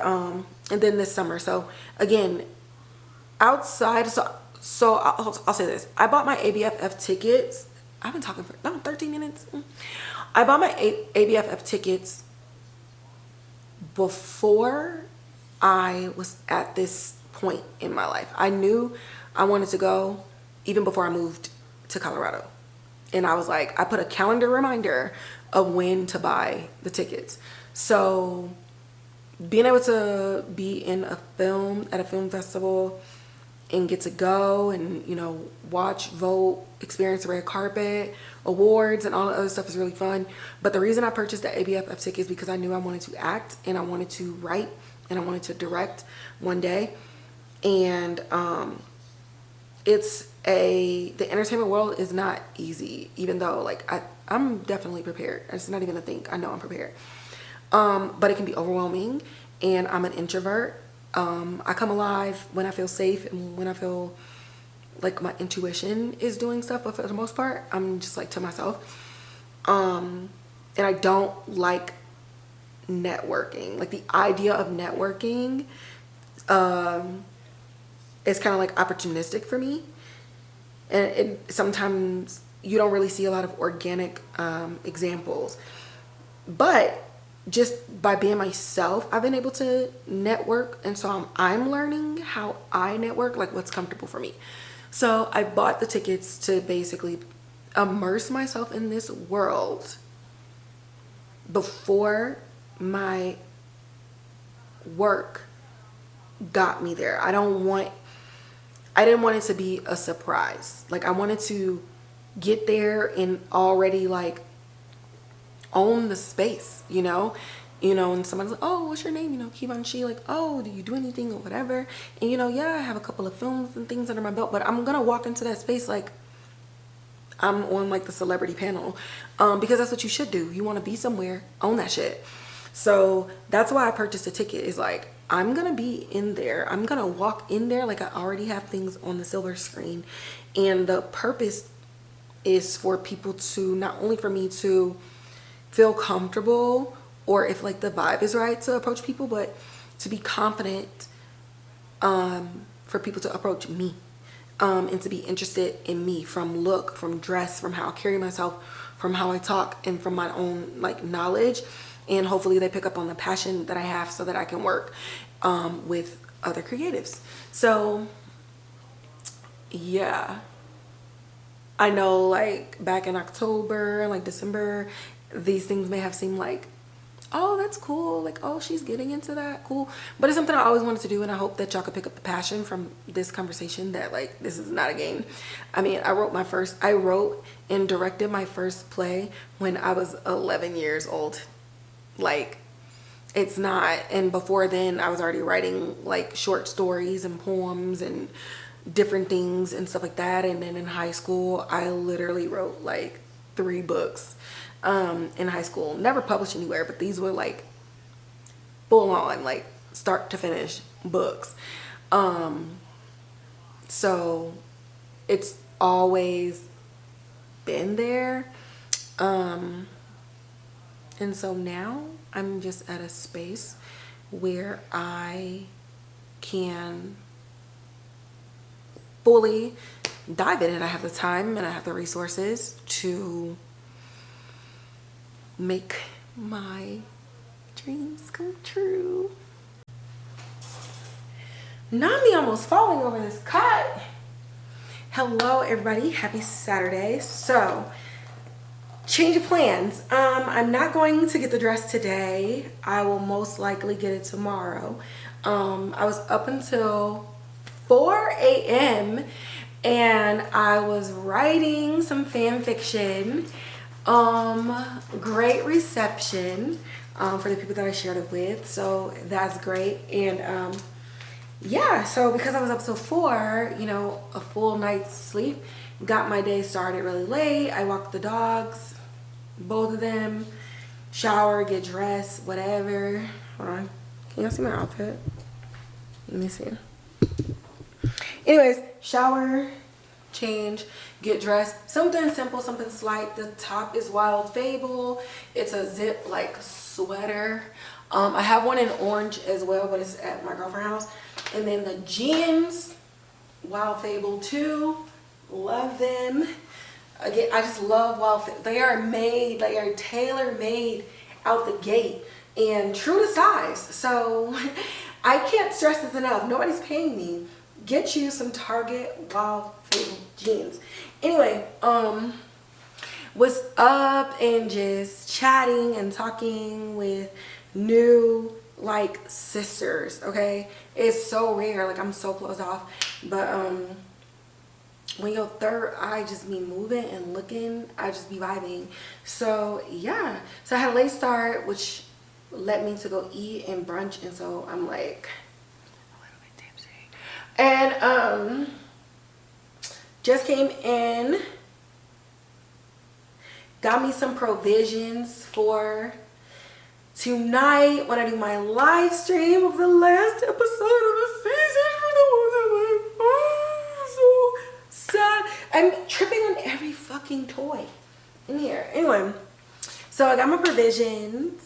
then this summer. So again, outside, so I'll say this. I bought my ABFF tickets. I've been talking for 13 minutes. I bought my ABFF tickets before I was at this point in my life. I knew I wanted to go even before I moved to Colorado. And I was like, I put a calendar reminder of when to buy the tickets. So being able to be in a film at a film festival and get to go and, you know, watch, vote, experience the red carpet, awards, and all the other stuff is really fun. But the reason I purchased the ABFF tickets is because I knew I wanted to act and I wanted to write and I wanted to direct one day. And the entertainment world is not easy, even though like I'm definitely prepared. It's not even a thing. I know I'm prepared. But it can be overwhelming, and I'm an introvert. I come alive when I feel safe and when I feel like my intuition is doing stuff, but for the most part, I'm just like to myself. And I don't like networking. Like the idea of networking is kind of like opportunistic for me. And sometimes you don't really see a lot of organic examples. But just by being myself, I've been able to network, and so I'm learning how I network, like what's comfortable for me. So I bought the tickets to basically immerse myself in this world before my work got me there. I didn't want it to be a surprise. Like I wanted to get there and already like own the space, you know, and someone's like, oh, what's your name? You know, KiVonShe, like, oh, do you do anything or whatever? And you know, yeah, I have a couple of films and things under my belt, but I'm gonna walk into that space like I'm on like the celebrity panel, because that's what you should do. You want to be somewhere, own that shit. So that's why I purchased a ticket. Is like, I'm gonna be in there, I'm gonna walk in there like I already have things on the silver screen, and the purpose is for people to, not only for me to feel comfortable, or if like the vibe is right to approach people, but to be confident for people to approach me, and to be interested in me, from look, from dress, from how I carry myself, from how I talk, and from my own like knowledge. And hopefully they pick up on the passion that I have so that I can work with other creatives. So yeah, I know like back in October and like December, these things may have seemed like, oh, that's cool, like, oh, she's getting into that, cool. But it's something I always wanted to do, and I hope that y'all could pick up the passion from this conversation, that like this is not a game. I mean, I wrote and directed my first play when I was 11 years old. Like, it's not, and before then I was already writing like short stories and poems and different things and stuff like that. And then in high school I literally wrote like 3 books in high school, never published anywhere, but these were like full on like start to finish books. So it's always been there. And so now I'm just at a space where I can fully dive in it. I have the time and I have the resources to make my dreams come true. Not me almost falling over this cot. Hello everybody, happy Saturday. So change of plans. I'm not going to get the dress today. I will most likely get it tomorrow. I was up until 4 a.m. and I was writing some fan fiction. Great reception for the people that I shared it with, so that's great. And yeah, so because I was up till 4, you know, a full night's sleep, got my day started really late. I walked the dogs, both of them, shower, get dressed, whatever. Hold on, can y'all see my outfit? Let me see. Anyways, shower, change, get dressed. Something simple, something slight. The top is Wild Fable. It's a zip like sweater. I have one in orange as well, but it's at my girlfriend's house. And then the jeans, Wild Fable too. Love them. Again, I just love Wild Fable. They are made, they are tailor-made out the gate and true to size. So I can't stress this enough. Nobody's paying me. Get you some Target Wild Fable jeans. Anyway, was up and just chatting and talking with new like sisters. Okay, it's so rare, like I'm so closed off, but when your third eye just be moving and looking, I just be vibing. So yeah, so I had a late start, which led me to go eat and brunch, and so I'm like a little bit tipsy. And just came in, got me some provisions for tonight when I do my live stream of the last episode of the season. For the ones that like, oh, so sad. I'm tripping on every fucking toy in here. Anyway, so I got my provisions.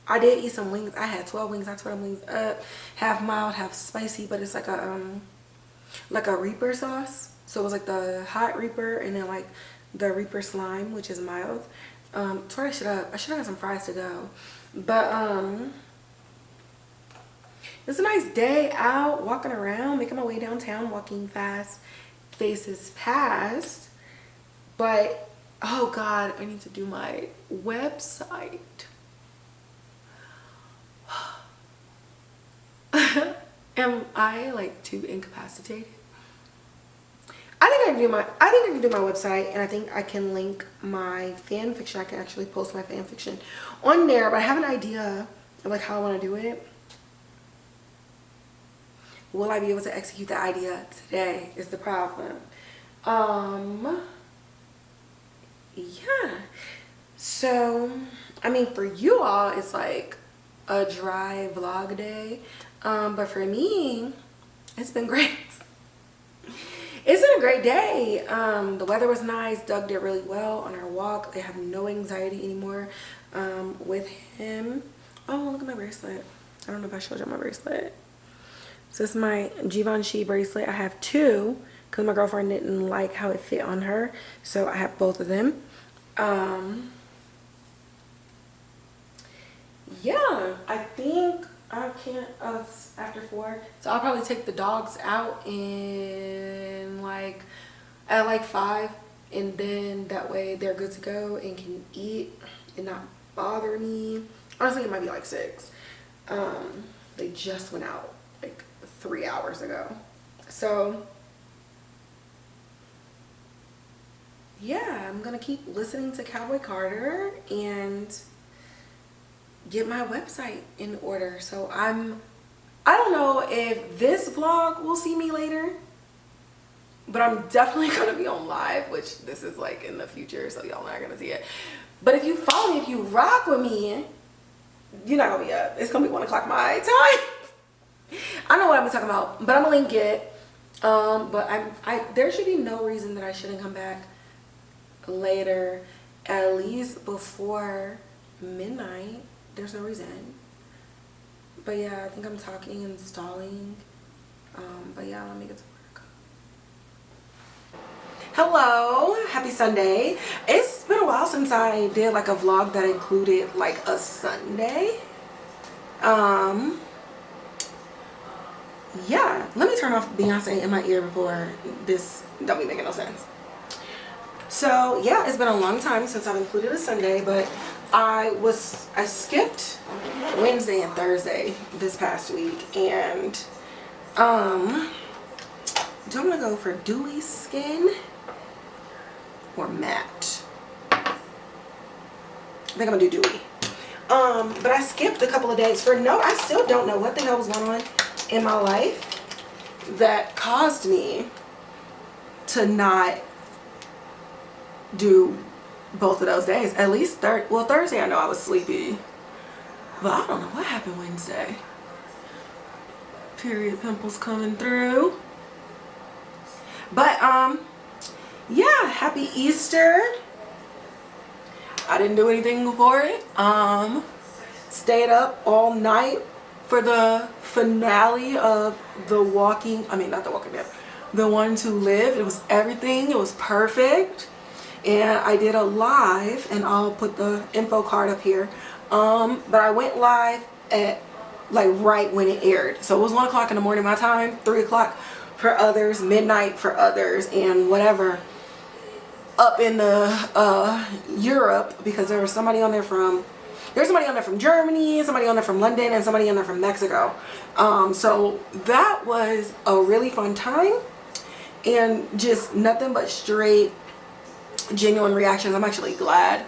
I did eat some wings. I had 12 wings. I tore them wings up, half mild, half spicy, but it's like a Reaper sauce. So it was like the hot Reaper and then like the Reaper slime, which is mild. Tore that shit up. I should have had some fries to go. But it's a nice day out, walking around, making my way downtown, walking fast, faces past. But oh god, I need to do my website. Am I like too incapacitated? I think I can do my website, and I think I can link my fan fiction. I can actually post my fan fiction on there, but I have an idea of like how I want to do it. Will I be able to execute the idea today is the problem. Yeah. So, I mean, for you all, it's like a dry vlog day. But for me, it's been great. It's been a great day. The weather was nice. Doug did really well on our walk. I have no anxiety anymore with him. Oh, look at my bracelet. I don't know if I showed you my bracelet. So this is my GIVENCHY bracelet. I have two because my girlfriend didn't like how it fit on her. So I have both of them. Yeah, I think I can't after 4, so I'll probably take the dogs out in like at like 5, and then that way they're good to go and can eat and not bother me. Honestly, it might be like 6. They just went out like 3 hours ago. So yeah, I'm gonna keep listening to Cowboy Carter and get my website in order. So I don't know if this vlog will see me later, but I'm definitely gonna be on live, which this is like in the future, so y'all not gonna see it. But if you follow me, if you rock with me, you're not gonna be up. It's gonna be 1 o'clock my time. I know what I'm talking about, but I'm gonna link it. But there should be no reason that I shouldn't come back later, at least before midnight. There's no reason. But yeah, I think I'm talking and stalling. But yeah, let me get to work. Hello, happy Sunday. It's been a while since I did like a vlog that included like a Sunday. Yeah, let me turn off Beyonce in my ear before this don't be making no sense. So yeah, it's been a long time since I've included a Sunday, but I skipped Wednesday and Thursday this past week, and do I want to go for dewy skin or matte? I think I'm gonna do dewy. But I skipped a couple of days for I still don't know what the hell was going on in my life that caused me to not do both of those days. At least Thursday I know I was sleepy, but I don't know what happened Wednesday. Period pimples coming through. But yeah, happy Easter. I didn't do anything for it. Stayed up all night for the finale of The One to Live. It was everything. It was perfect. And I did a live, and I'll put the info card up here. But I went live at like right when it aired. So it was 1 o'clock in the morning my time, 3 o'clock for others, midnight for others, and whatever up in the Europe, because there was somebody on there from Germany, somebody on there from London, and somebody on there from Mexico. So that was a really fun time, and just nothing but straight genuine reactions. I'm actually glad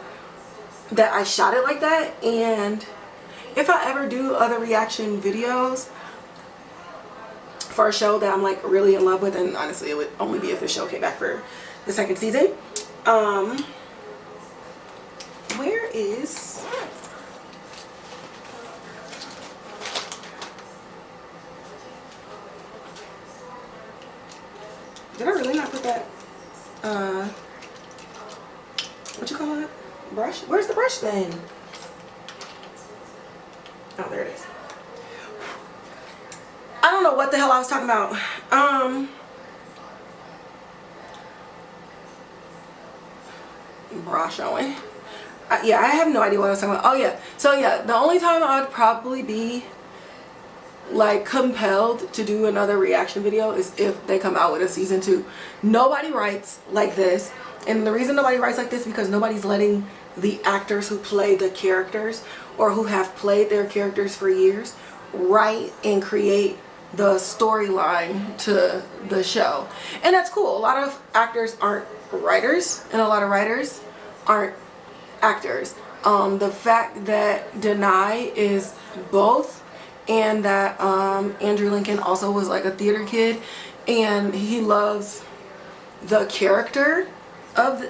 that I shot it like that, and if I ever do other reaction videos for a show that I'm like really in love with, and honestly it would only be if the show came back for the second season. Where is did I really not put that what you call it? Brush? Where's the brush then? Oh, there it is. I don't know what the hell I was talking about. Bra showing. Yeah, I have no idea what I was talking about. Oh yeah. So yeah, the only time I'd probably be like compelled to do another reaction video is if they come out with a season 2. Nobody writes like this. And the reason nobody writes like this because nobody's letting the actors who play the characters or who have played their characters for years write and create the storyline to the show. And that's cool. A lot of actors aren't writers, and a lot of writers aren't actors. The fact that Denai is both, and that Andrew Lincoln also was like a theater kid, and he loves the character of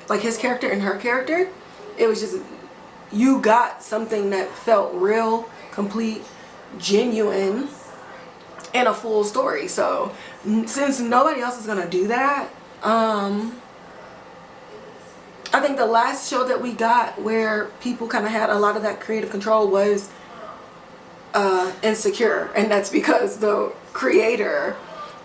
like his character and her character. It was just, you got something that felt real, complete, genuine, and a full story. So since nobody else is gonna do that, I think the last show that we got where people kind of had a lot of that creative control was Insecure, and that's because the creator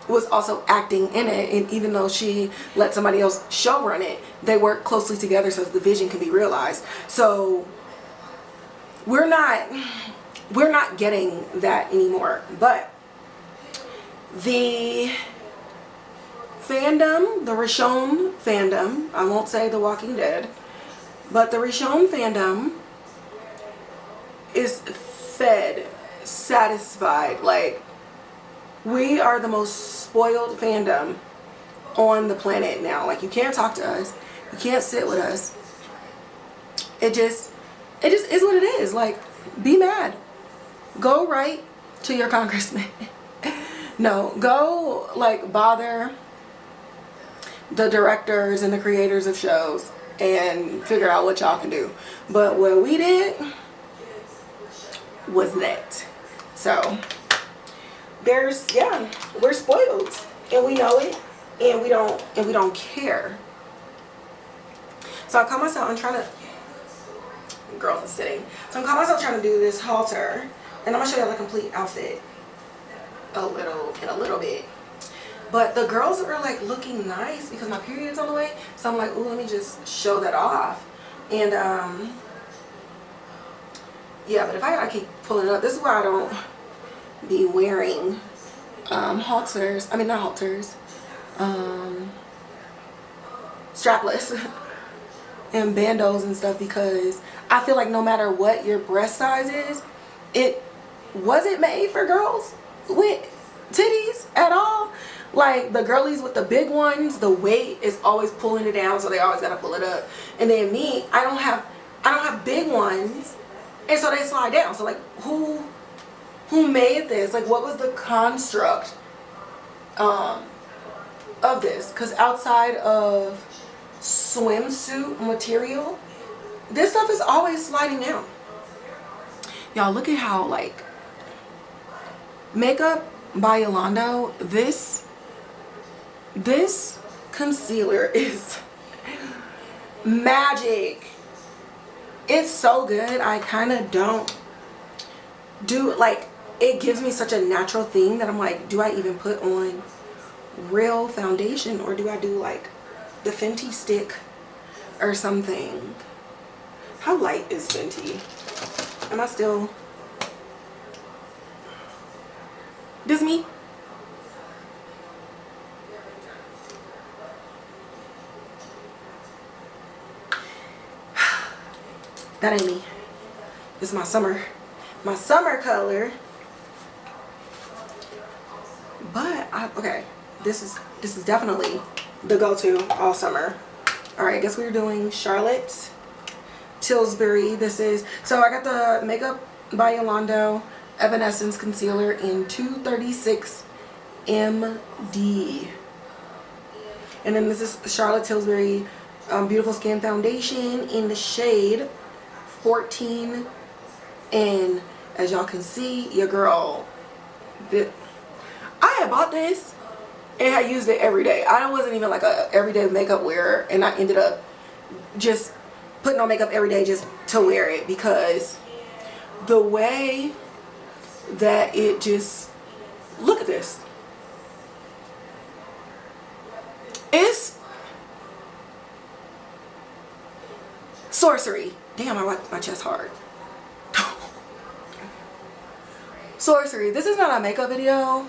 was also acting in it, and even though she let somebody else show run it, they work closely together so that the vision can be realized. So we're not getting that anymore. But the fandom, the Rishon fandom, I won't say The Walking Dead, but the Rishon fandom is fed, satisfied. Like, we are the most spoiled fandom on the planet now. Like, you can't talk to us, you can't sit with us. It just is what it is. Like, be mad, go write to your congressman. No, go like bother the directors and the creators of shows and figure out what y'all can do. But what we did was that. So there's, yeah, we're spoiled, and we know it, and we don't care. So I call myself, I'm trying to, girls are sitting, so I call myself trying to do this halter And I'm gonna show y'all the complete outfit a little bit. But the girls are like looking nice because my period's on the way. So I'm like, ooh, let me just show that off. And yeah, but if I gotta keep pulling it up, this is why I don't be wearing halters. I mean, not halters. Strapless and bandos and stuff, because I feel like no matter what your breast size is, it wasn't made for girls with titties at all. Like the girlies with the big ones, the weight is always pulling it down, so they always gotta pull it up. And then me, I don't have big ones, and so they slide down. So like, who made this? Like, what was the construct of this? Because outside of swimsuit material, this stuff is always sliding down. Y'all, look at how, like, Makeup by Yolando, this concealer is magic. It's so good. I kind of don't do, like, it gives me such a natural thing that I'm like, do I even put on real foundation, or do I do like the Fenty stick or something? How light is Fenty? Am I still... This me? That ain't me. This is my summer color. But okay, this is definitely the go-to all summer. All right, I guess we're doing Charlotte Tilbury. This is, so I got the Makeup by Yolando Evanescence concealer in 236 MD, and then this is Charlotte Tilbury Beautiful Skin Foundation in the shade 14. And as y'all can see, your girl, I had bought this and I used it every day. I wasn't even like a everyday makeup wearer, and I ended up just putting on makeup every day just to wear it, because the way that it just, look at this, it's sorcery. Damn, I wiped my chest hard. Sorcery. This is not a makeup video,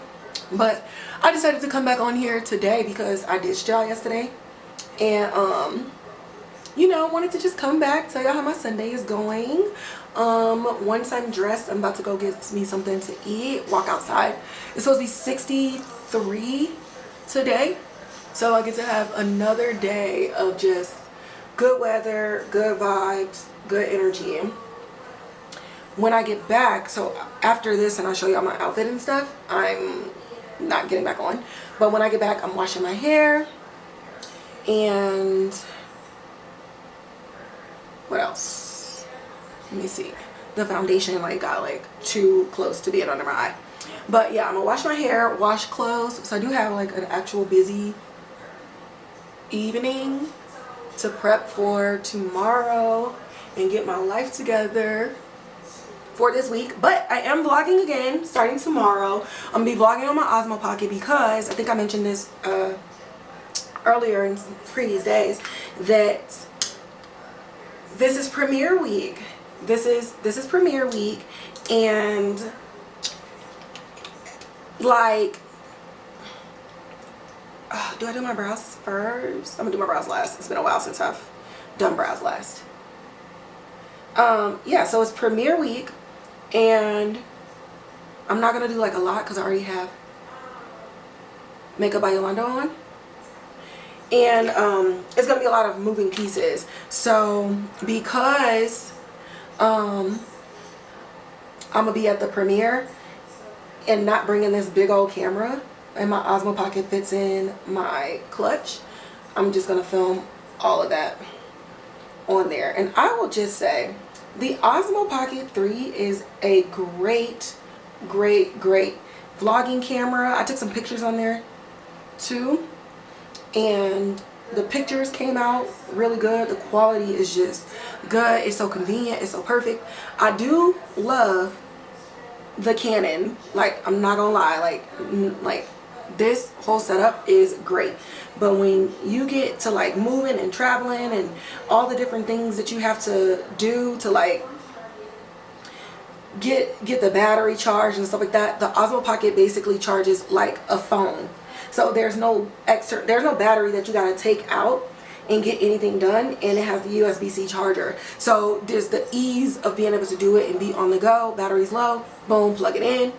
but I decided to come back on here today because I ditched y'all yesterday, and you know, wanted to just come back, tell y'all how my Sunday is going. Once I'm dressed, I'm about to go get me something to eat, walk outside. It's supposed to be 63 today, so I get to have another day of just good weather, good vibes, good energy. When I get back, so after this, and I'll show y'all my outfit and stuff, I'm not getting back on, but when I get back, I'm washing my hair, and what else? Let me see. The foundation like got like too close to being under my eye, but yeah, I'm gonna wash my hair, wash clothes. So I do have like an actual busy evening to prep for tomorrow and get my life together for this week. But I am vlogging again starting tomorrow. I'm gonna be vlogging on my Osmo Pocket because I think I mentioned this earlier in previous days that this is premiere week. This is premiere week, and like, do I do my brows first? I'm gonna do my brows last. It's been a while since I've done brows last. Yeah, so it's premiere week, and I'm not gonna do like a lot because I already have Makeup by Yolando on, and it's gonna be a lot of moving pieces. So because I'm gonna be at the premiere and not bringing this big old camera, and my Osmo Pocket fits in my clutch, I'm just gonna film all of that on there. And I will just say the Osmo Pocket 3 is a great vlogging camera. I took some pictures on there too, and the pictures came out really good. The quality is just good. It's so convenient. It's so perfect. I do love the Canon. Like, I'm not gonna lie, like this whole setup is great. But when you get to like moving and traveling and all the different things that you have to do to like get the battery charged and stuff like that, the Osmo Pocket basically charges like a phone. So there's no battery that you gotta take out and get anything done, and it has the USB-C charger. So there's the ease of being able to do it and be on the go. Battery's low, boom, plug it in.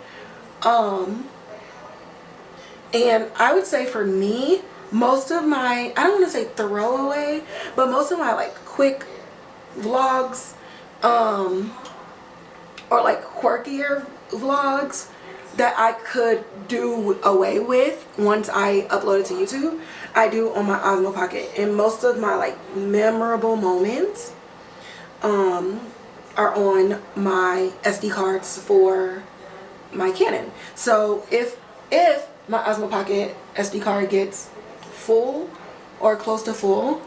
And I would say for me, most of my, I don't want to say throwaway, but most of my like quick vlogs, or like quirkier vlogs that I could do away with once I upload it to YouTube, I do on my Osmo Pocket. And most of my like memorable moments are on my SD cards for my Canon. So if my Osmo Pocket SD card gets full or close to full,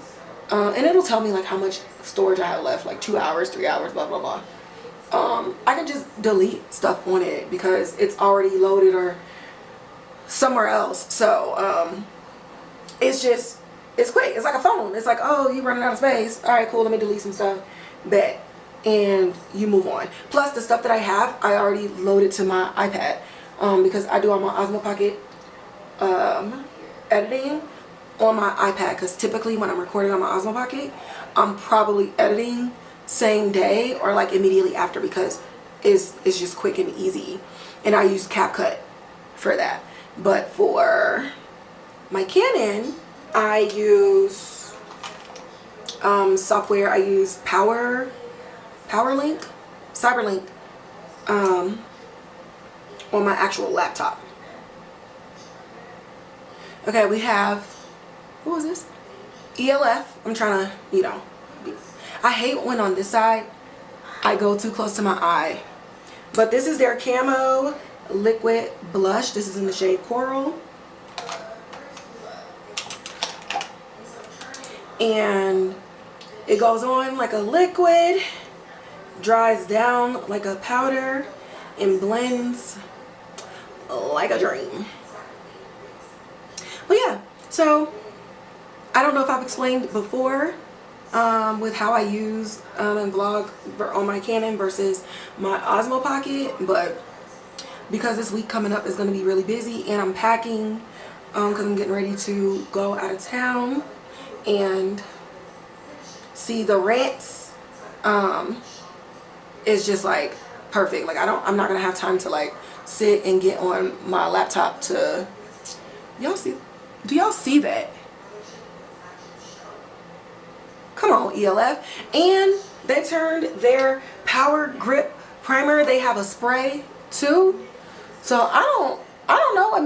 and it'll tell me like how much storage I have left, like 2 hours, 3 hours, blah blah blah, I can just delete stuff on it because it's already loaded or somewhere else. So it's quick. It's like a phone. It's like, oh, you running out of space, all right, cool, let me delete some stuff, bet, and you move on. Plus the stuff that I have, I already loaded to my iPad, because I do all my Osmo Pocket editing on my iPad, because typically when I'm recording on my Osmo Pocket, I'm probably editing same day or like immediately after, because it's just quick and easy, and I use CapCut for that. But for my Canon, I use software. I use Cyberlink on my actual laptop. Okay, we have, who is this? E.L.F. I'm trying to, you know, I hate when on this side I go too close to my eye. But this is their Camo Liquid Blush. This is in the shade Coral. And it goes on like a liquid, dries down like a powder, and blends like a dream. But yeah, so I don't know if I've explained before with how I use and vlog on my Canon versus my Osmo Pocket, but because this week coming up is going to be really busy and I'm packing because I'm getting ready to go out of town and see the rents, it's just like perfect. Like I'm not gonna have time to like sit and get on my laptop to, y'all see, do y'all see that? Come on, E.L.F. And they turned their Power Grip Primer, they have a spray too. So I don't know what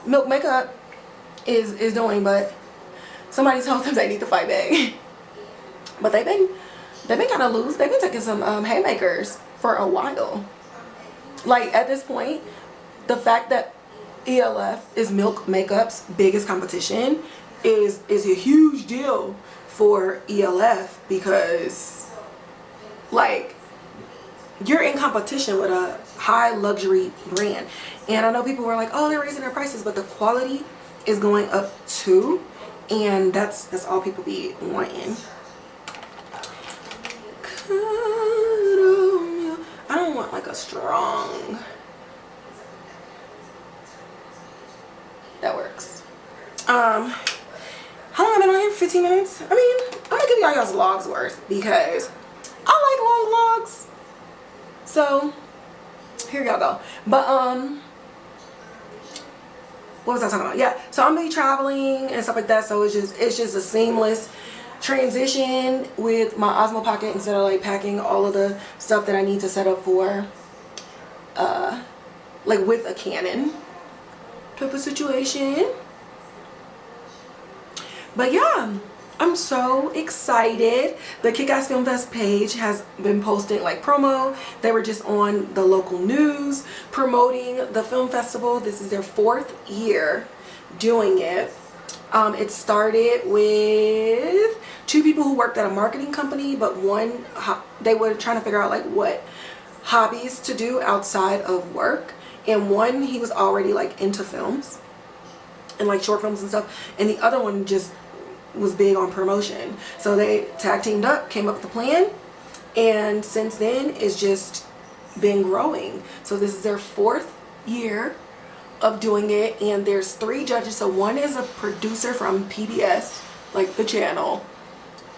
Milk Makeup is doing, but somebody told them they need to fight back. But they've been kind of loose. They've been taking some haymakers for a while. Like at this point, the fact that E.L.F. is Milk Makeup's biggest competition is a huge deal for E.L.F. because like you're in competition with a high luxury brand. And I know people were like, oh, they're raising their prices, but the quality is going up too. And that's all people be wanting. I don't want like a strong, that works. How long have I been on here? 15 minutes? I mean, I'm gonna give y'all y'all's vlogs worth because I like long vlogs. So here y'all go. But what was I talking about? Yeah, so I'm gonna be traveling and stuff like that, so it's just a seamless transition with my Osmo Pocket instead of like packing all of the stuff that I need to set up for like with a Canon type of situation. But yeah, I'm so excited. The Kick-Ass Film Fest page has been posting like promo. They were just on the local news promoting the film festival. This is their 4th year doing it. It started with 2 people who worked at a marketing company, but one, they were trying to figure out like what hobbies to do outside of work, and one, he was already like into films and like short films and stuff, and the other one just was big on promotion. So they tag teamed up, came up with a plan, and since then it's just been growing. So this is their 4th year of doing it, and there's 3 judges. So one is a producer from PBS, like the channel.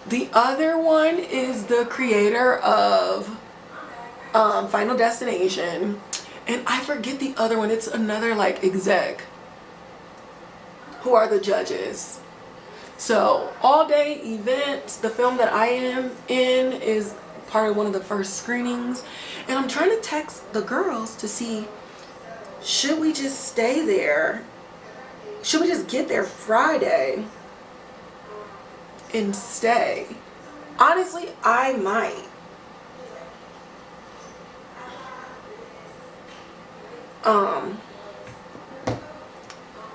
The other one is the creator of Final Destination, and I forget the other one. It's another like exec who are the judges. So all day events, the film that I am in is part of one of the first screenings, and I'm trying to text the girls to see, should we just stay there? Should we just get there Friday and stay? Honestly, I might.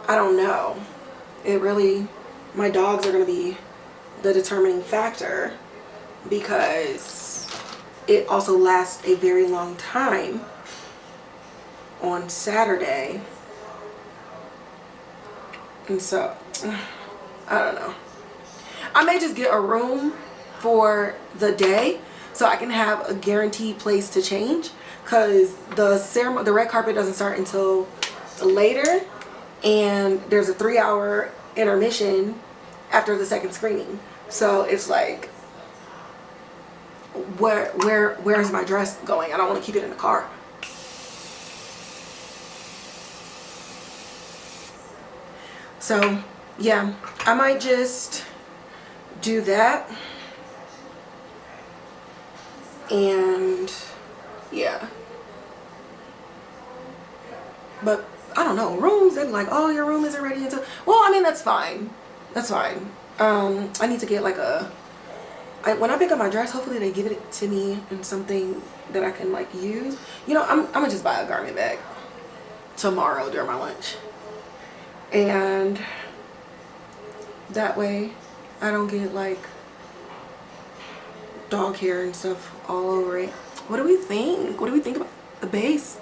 I don't know. It really, my dogs are gonna be the determining factor, because it also lasts a very long time on Saturday. And so, I don't know. I may just get a room for the day so I can have a guaranteed place to change, because the red carpet doesn't start until later, and there's a 3-hour intermission after the second screening. So it's like, where's my dress going? I don't want to keep it in the car. So yeah, I might just do that. And yeah, but I don't know, rooms, they'd be like, oh, your room isn't ready until, well, I mean, that's fine. That's fine. I need to get like when I pick up my dress, hopefully they give it to me in something that I can like use. You know, I'm gonna just buy a garment bag tomorrow during my lunch, and that way I don't get like dog hair and stuff all over it. What do we think? What do we think about the base?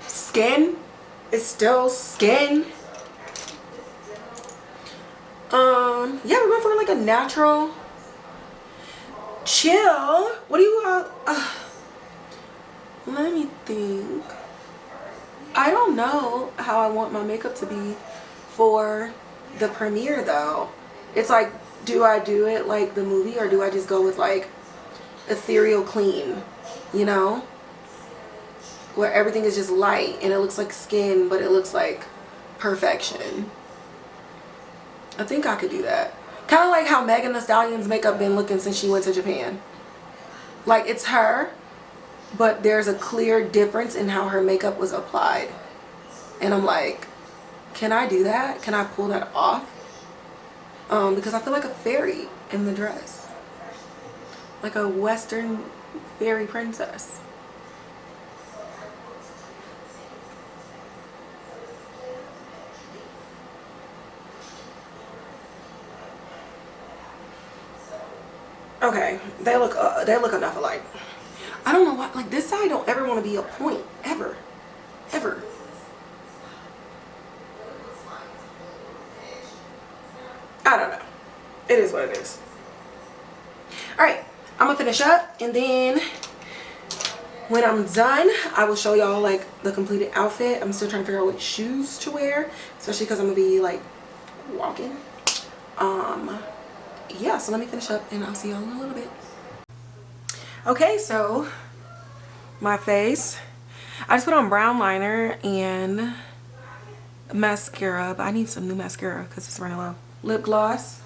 Skin is still skin. Yeah, we're going for like a natural chill. What do you let me think. I don't know how I want my makeup to be for the premiere though. It's like, do I do it like the movie, or do I just go with like ethereal clean, you know, where everything is just light and it looks like skin, but it looks like perfection? I think I could do that. Kind of like how Megan Thee Stallion's makeup been looking since she went to Japan. Like, it's her, but there's a clear difference in how her makeup was applied. And I'm like, can I do that? Can I pull that off? Because I feel like a fairy in the dress. Like a Western fairy princess. Okay, they look enough alike. I don't know why, like this side don't ever want to be a point, ever. I don't know. It is what it is. All right, I'm gonna finish up, and then when I'm done, I will show y'all like the completed outfit. I'm still trying to figure out what shoes to wear, especially because I'm gonna be like walking. Yeah, so let me finish up and I'll see y'all in a little bit. Okay, so my face, I just put on brown liner and mascara, but I need some new mascara because it's running low. Lip gloss.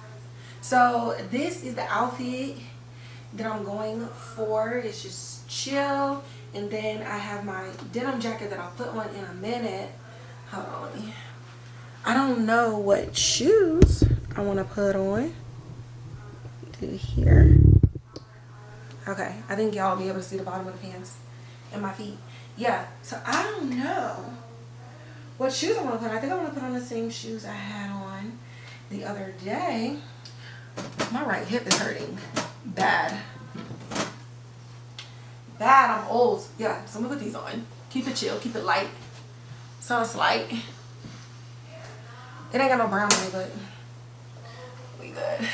So this is the outfit that I'm going for. It's just chill, and then I have my denim jacket that I'll put on in a minute. Hold on, I don't know what shoes I want to put on. Do here. Okay, I think y'all will be able to see the bottom of the pants and my feet. Yeah, so I don't know what shoes I want to put on. I think I want to put on the same shoes I had on the other day. My right hip is hurting bad. bad. I'm old. Yeah, so I'm gonna put these on. Keep it chill, keep it light. Sounds light. It ain't got no brown in it, but we good.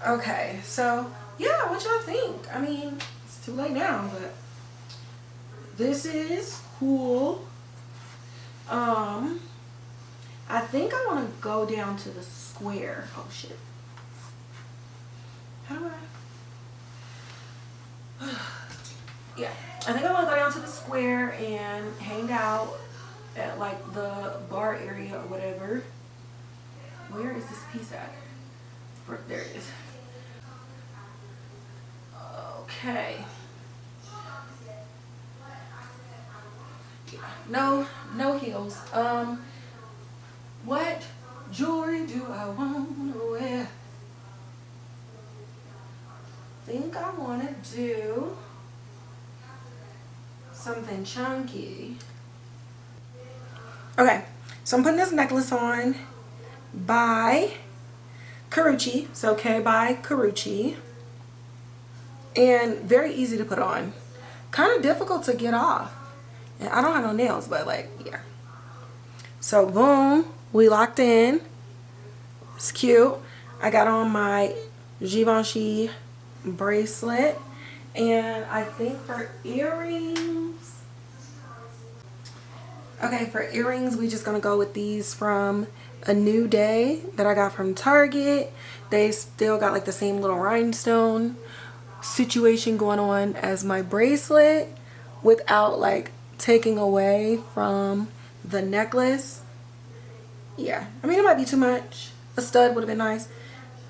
Okay, so yeah, what y'all think? I mean, it's too late now, but this is cool. I think I want to go down to the square. Oh shit. How do I? Yeah, I think I want to go down to the square and hang out at like the bar area or whatever. Where is this piece at? There it is. Okay. Yeah, no heels. What jewelry do I want to wear? Think I want to do something chunky. Okay, so I'm putting this necklace on by KiVonShe, so K by KiVonShe, and very easy to put on. Kind of difficult to get off. And I don't have no nails, but like, yeah. So boom, we locked in. It's cute. I got on my GIVENCHY bracelet, and I think for earrings, okay, for earrings we just gonna go with these from A New Day that I got from Target. They still got like the same little rhinestone situation going on as my bracelet without like taking away from the necklace. Yeah, I mean, it might be too much. A stud would have been nice.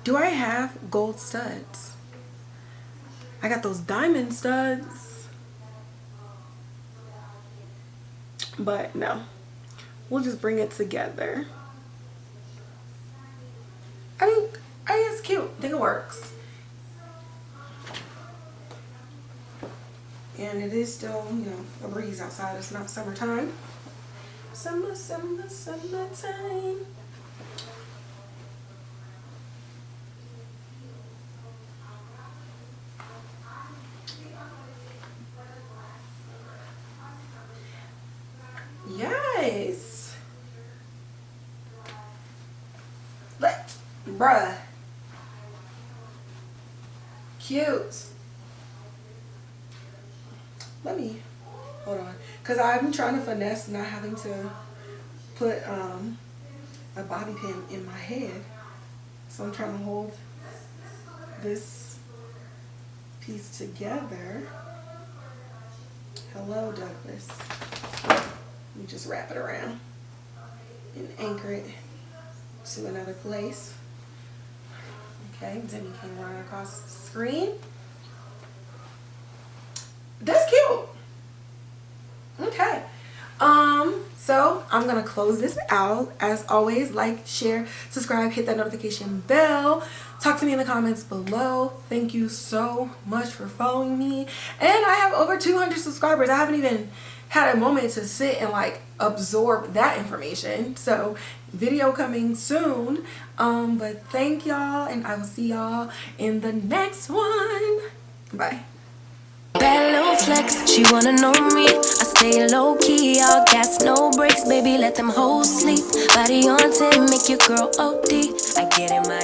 Do I have gold studs? I got those diamond studs, but no, we'll just bring it together. I think it's cute. I think it works. And it is still, you know, a breeze outside. It's not summertime. Summertime. Yes. Bruh. Cute. Let me hold on, because I'm trying to finesse not having to put a bobby pin in my head. So I'm trying to hold this piece together. Hello, Douglas. Let me just wrap it around and anchor it to another place. Okay, Demi came right across the screen. That's cute. Okay. So I'm gonna close this out. As always, like, share, subscribe, hit that notification bell. Talk to me in the comments below. Thank you so much for following me. And I have over 200 subscribers. I haven't even had a moment to sit and like absorb that information. So video coming soon. But thank y'all, and I will see y'all in the next one. Bye. Bad little flex, she wanna know me. I stay low key, all gas, no brakes, baby, let them hoes sleep. Body on 10, make your girl OD. I get in my